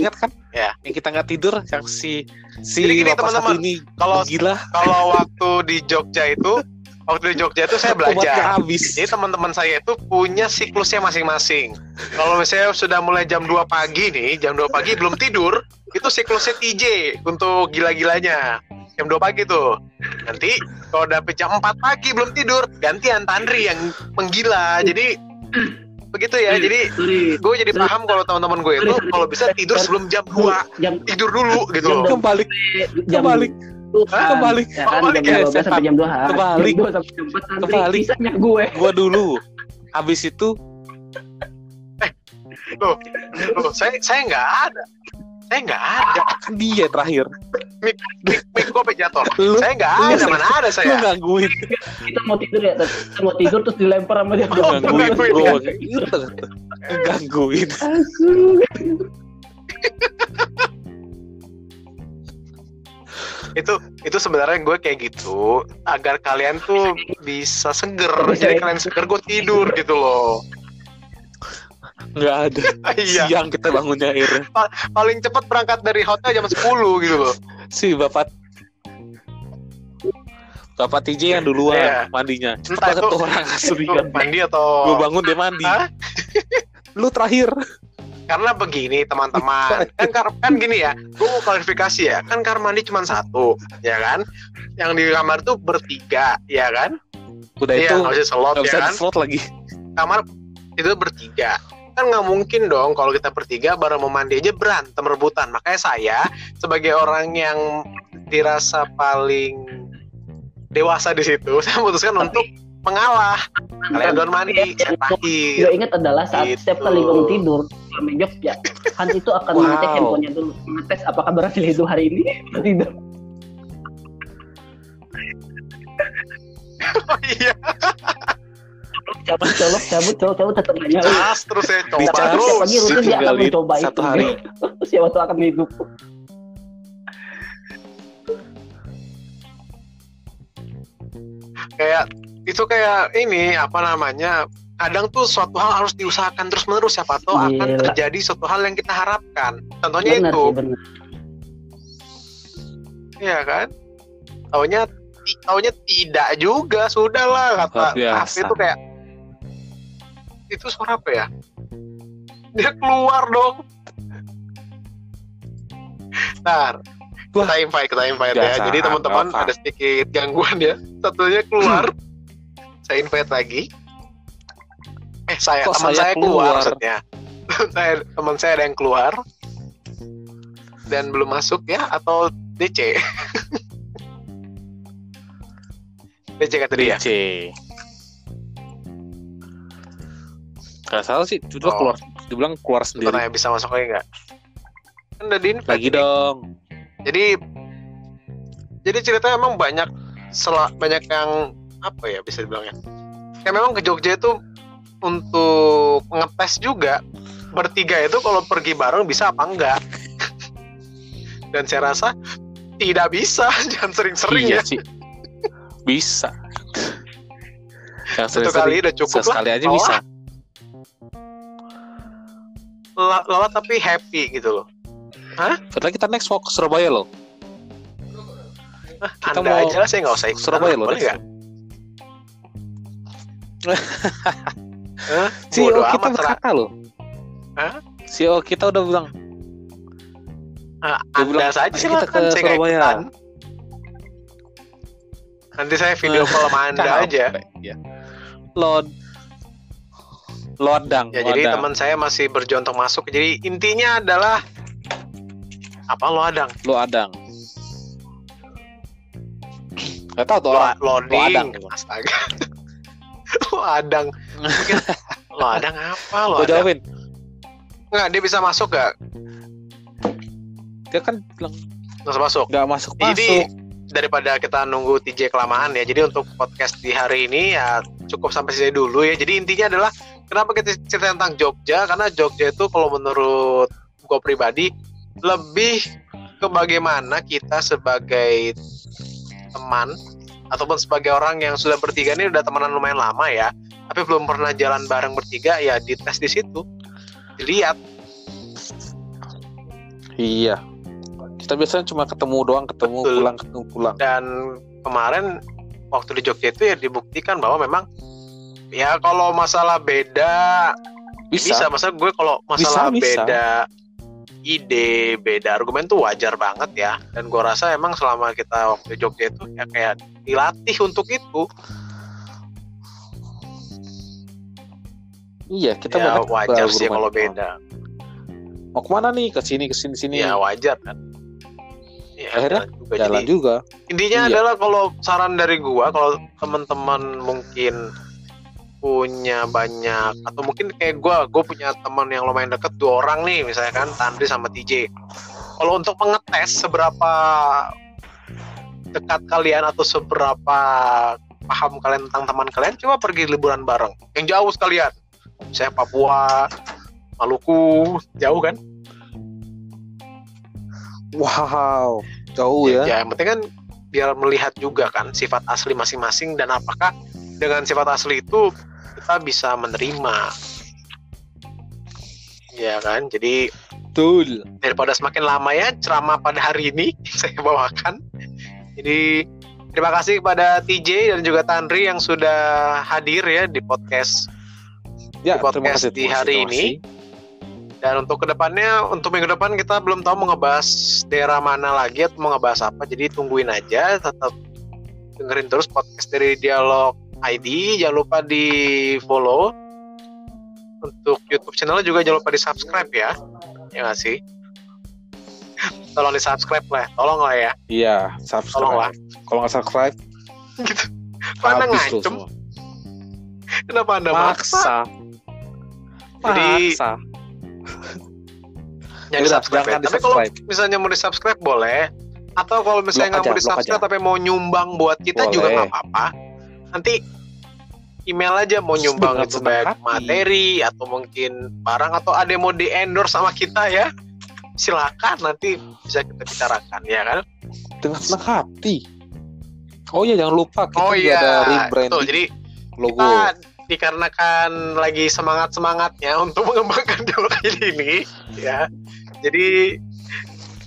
Ingat kan? Ya. Yang kita nggak tidur, yang si gini, teman-teman, ini kalau gila. Kalau waktu di Jogja itu saya belajar. Jadi teman-teman saya itu punya siklusnya masing-masing. Kalau misalnya sudah mulai jam 2 pagi belum tidur, itu siklusnya TJ untuk gila-gilanya. Jam 2 pagi tuh. Nanti kalau udah jam 4 pagi belum tidur, gantian Tandri yang menggila. Jadi begitu ya. Jadi gue jadi paham kalau teman-teman gue itu kalau bisa tidur sebelum jam 2. Tidur dulu gitu loh. Kembali. Ya kan, jam 12 sampai jam 2. Kembali. Bisanya gue dulu. Habis itu loh, saya nggak ada. Kan dia terakhir. Mik gue pejator. Saya nggak ada, mana ada saya. Lu gangguin. Kita mau tidur ya, kita mau tidur terus dilempar sama dia. Gangguin. Itu sebenarnya gue kayak gitu agar kalian tuh bisa seger. Jadi kalian seger, gue tidur gitu loh. Nggak ada. Siang kita bangunnya akhirnya. Paling cepat berangkat dari hotel jam 10 gitu loh. Si Bapak TJ yang duluan mandinya. Entah itu orang asli kan. Mandi atau gue bangun dia mandi. Lu terakhir. Karena begini teman-teman. kan gini ya. Gue mau klarifikasi ya. Kan kamar mandi cuma 1, ya kan? Yang di kamar tuh bertiga, ya kan? Udah itu nggak bisa slot, ya kan? Slot lagi. Kamar itu bertiga. Kan nggak mungkin dong kalau kita bertiga baru mau mandi aja berantem rebutan. Makanya saya sebagai orang yang dirasa paling dewasa di situ, saya memutuskan untuk mengalah. Kalian doang mandi, saya pagi. Gue ingat adalah saat setiap kali bangun tidur di Jogja, Hans itu akan mengecek handphonenya dulu, mengetes apakah berhasil itu hari ini tidak. Oh iya. Cabut tetap nanya. Terus saya coba terus. Pagi rutin dia akan mencoba satu hari. Siapa tuh akan hidup. Kayak ini apa namanya? Kadang tuh suatu hal harus diusahakan terus-menerus, siapa tahu akan terjadi suatu hal yang kita harapkan. Contohnya benar, itu. Benar. Iya kan? Taunya tidak juga, sudahlah kata kafe itu kayak itu suara apa ya? Dia keluar dong. Ntar kita invite ya. Jadi teman-teman ada sedikit gangguan ya. Satunya keluar. Saya invite lagi. Teman saya keluar maksudnya. Teman saya ada yang keluar dan belum masuk ya, atau DC. DC kata dia. DC. Gak salah sih, itu keluar. Dibilang keluar sendiri. Tanya bisa masuk lagi nggak? Kan udah di-invite lagi dong. Jadi ceritanya emang banyak yang apa ya bisa dibilang ya. Kayak memang ke Jogja itu untuk ngetes juga bertiga itu kalau pergi bareng bisa apa enggak. Dan saya rasa tidak bisa, jangan sering-sering ya. Sih. Bisa. Satu kali udah cukup lah. Sekali aja bisa. Lala tapi happy gitu loh. Hah? Setelah kita next mau ke Surabaya loh. Kita Anda mau aja lah, saya nggak usah ikut. Surabaya loh. Boleh nggak? CEO Bodo kita amat, serah. berkata loh. Hah? CEO kita udah bilang, dia Anda bilang, saja "Ayo kita silakan, ke saya nggak Surabaya." ikutan. Nanti saya video call sama Anda aja. Ya. Lodang. Ya, jadi teman saya masih berjuang untuk masuk. Jadi intinya adalah apa, lo adang? Gak tau tuh orang. Loading. Astaga. Lo adang. Mungkin lo adang apa? Lo Gue adang. jawabin. Nggak, dia bisa masuk gak? Dia kan bilang Nggak masuk. gak masuk. Jadi daripada kita nunggu TJ kelamaan ya. Jadi untuk podcast di hari ini ya cukup sampai sini dulu ya. Jadi intinya adalah kenapa kita cerita tentang Jogja, karena Jogja itu kalau menurut gue pribadi lebih ke bagaimana kita sebagai teman ataupun sebagai orang yang sudah bertiga ini udah temenan lumayan lama ya, tapi belum pernah jalan bareng bertiga, ya dites di situ, dilihat. Iya. Kita biasanya cuma ketemu doang, ketemu pulang. Dan kemarin waktu di Jogja itu ya dibuktikan bahwa memang ya kalau masalah beda bisa. Masa gue kalau masalah bisa. beda ide, beda argumen tuh wajar banget ya. Dan gue rasa emang selama kita waktu di Jogja itu ya kayak dilatih untuk itu. Iya, kita Ya banyak wajar sih kalau bermain. beda. Mau kemana nih? Ke sini. Ya wajar kan. Ya, Akhirnya jalan Jadi, juga. intinya Iya. adalah kalau saran dari gua, kalau teman-teman mungkin punya banyak atau mungkin kayak gua punya teman yang lumayan deket 2 orang nih, misalnya kan Tandri sama TJ. Kalau untuk mengetes seberapa dekat kalian atau seberapa paham kalian tentang teman kalian, coba pergi liburan bareng yang jauh sekalian, misalnya Papua, Maluku, jauh kan? Wow, jauh ya. Ya, yang penting kan biar melihat juga kan sifat asli masing-masing dan apakah dengan sifat asli itu kita bisa menerima. Ya kan? Jadi Betul. daripada semakin lama ya ceramah pada hari ini saya bawakan. Jadi terima kasih kepada TJ dan juga Tandri yang sudah hadir ya di podcast Ya, terima kasih di hari ini. Dan untuk kedepannya, untuk minggu depan kita belum tahu mau ngebahas daerah mana lagi atau mau ngebahas apa. Jadi tungguin aja, tetap dengerin terus podcast dari Dialog ID. Jangan lupa di follow. Untuk YouTube channelnya juga jangan lupa di subscribe ya. Ya nggak sih? Tolong di subscribe lah, tolong lah ya. Iya, subscribe. Tolong lah. Kalau nggak subscribe, Gitu. Mana habis lu ngancem? semua. Kenapa Anda maksa? Jadi jangan di subscribe. jangan Tapi kalau di-subscribe. misalnya mau di subscribe boleh. Atau kalau misalnya nggak mau di subscribe tapi mau nyumbang buat kita Boleh. juga nggak apa-apa. Nanti email aja mau nyumbang Dengan itu senang baik hati. materi atau mungkin barang atau ada yang mau di endorse sama kita ya. Silakan, nanti bisa kita bicarakan ya kan. Dengan senang hati. Oh iya, jangan lupa kita Oh juga iya, ada betul. rebranding Jadi logo. kita dikarenakan lagi semangat-semangatnya untuk mengembangkan dialog ini ya. Jadi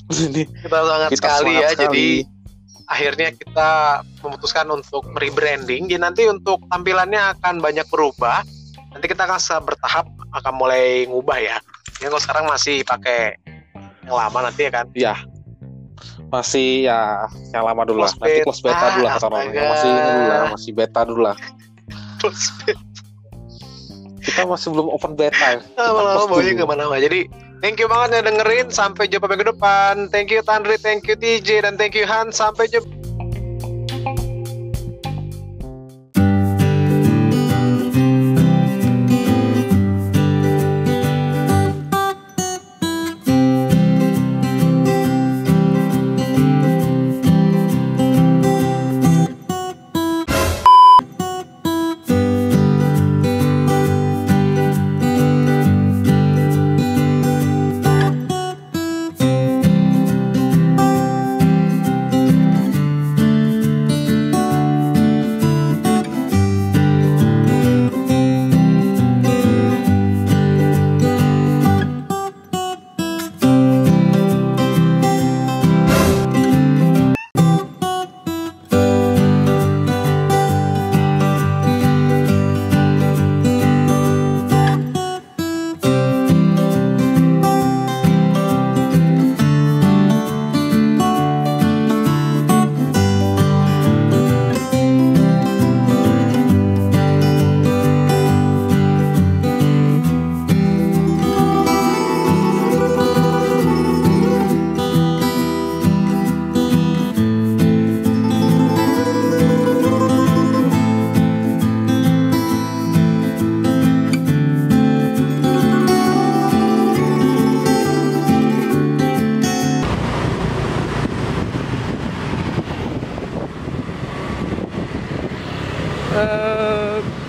Ini kita sangat kita sekali semangat ya. sekali. Jadi akhirnya kita memutuskan untuk rebranding. Jadi nanti untuk tampilannya akan banyak berubah. Nanti kita akan bertahap akan mulai ngubah ya. Yang kalau sekarang masih pakai yang lama nanti ya kan. ya masih ya yang lama dulu lah. Close Nanti close beta dulu lah kata beta, orang. astaga. Masih ini dulu lah, masih beta dulu lah. Terus Kita masih belum open beta. lama-lama close baunya dulu. kemana-mana. Jadi thank you banget yang dengerin. Sampai jumpa minggu depan. Thank you Tandri, thank you TJ, dan thank you Han. Sampai jumpa.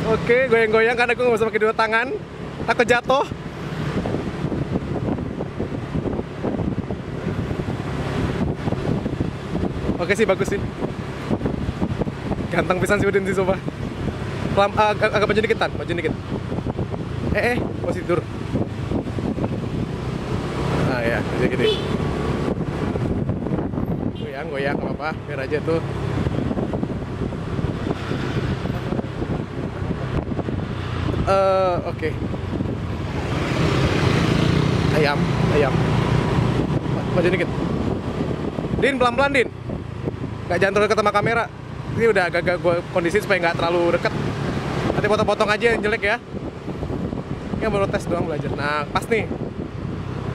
Oke, goyang-goyang karena gue nggak bisa pakai dua tangan, takut jatuh. Oke sih, bagus sih. Ganteng pisan si Udin sih, sumpah. Agak maju dikitan, maju dikit. Masih tidur. Nah ya, kayak gini. Goyang, nggak apa-apa, biar aja tuh. Oke. Ayam. Maju dikit. Din, pelan-pelan, Din. Nggak jangan terlalu dekat sama kamera. Ini udah agak-agak gue kondisi supaya nggak terlalu dekat. Nanti potong-potong aja yang jelek ya. Ini baru tes doang belajar. Nah, pas nih.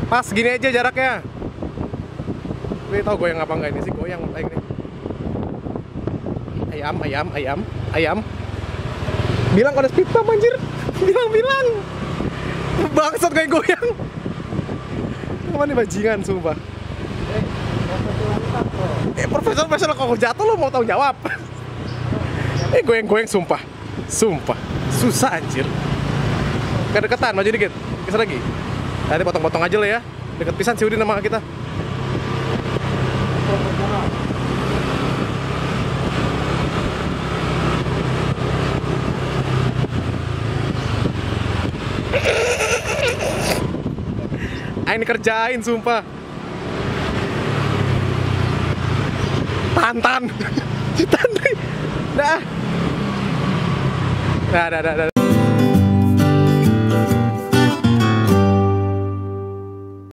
Pas, gini aja jaraknya. Ini tau goyang apa nggak ini sih? Goyang paling nih. Ayam. Bilang kalau speed bump anjir. Bilang. Bangsat goyang. Mana nih bajingan, sumpah. Profesor kalau jatuh lo mau tanggung jawab. Goyang sumpah. Susah anjir. Kedekatan, maju dikit. Geser lagi. Nanti potong-potong aja lah ya. Deket pisan si Udin sama kita. Ini kerjain sumpah. Tantan. Dah.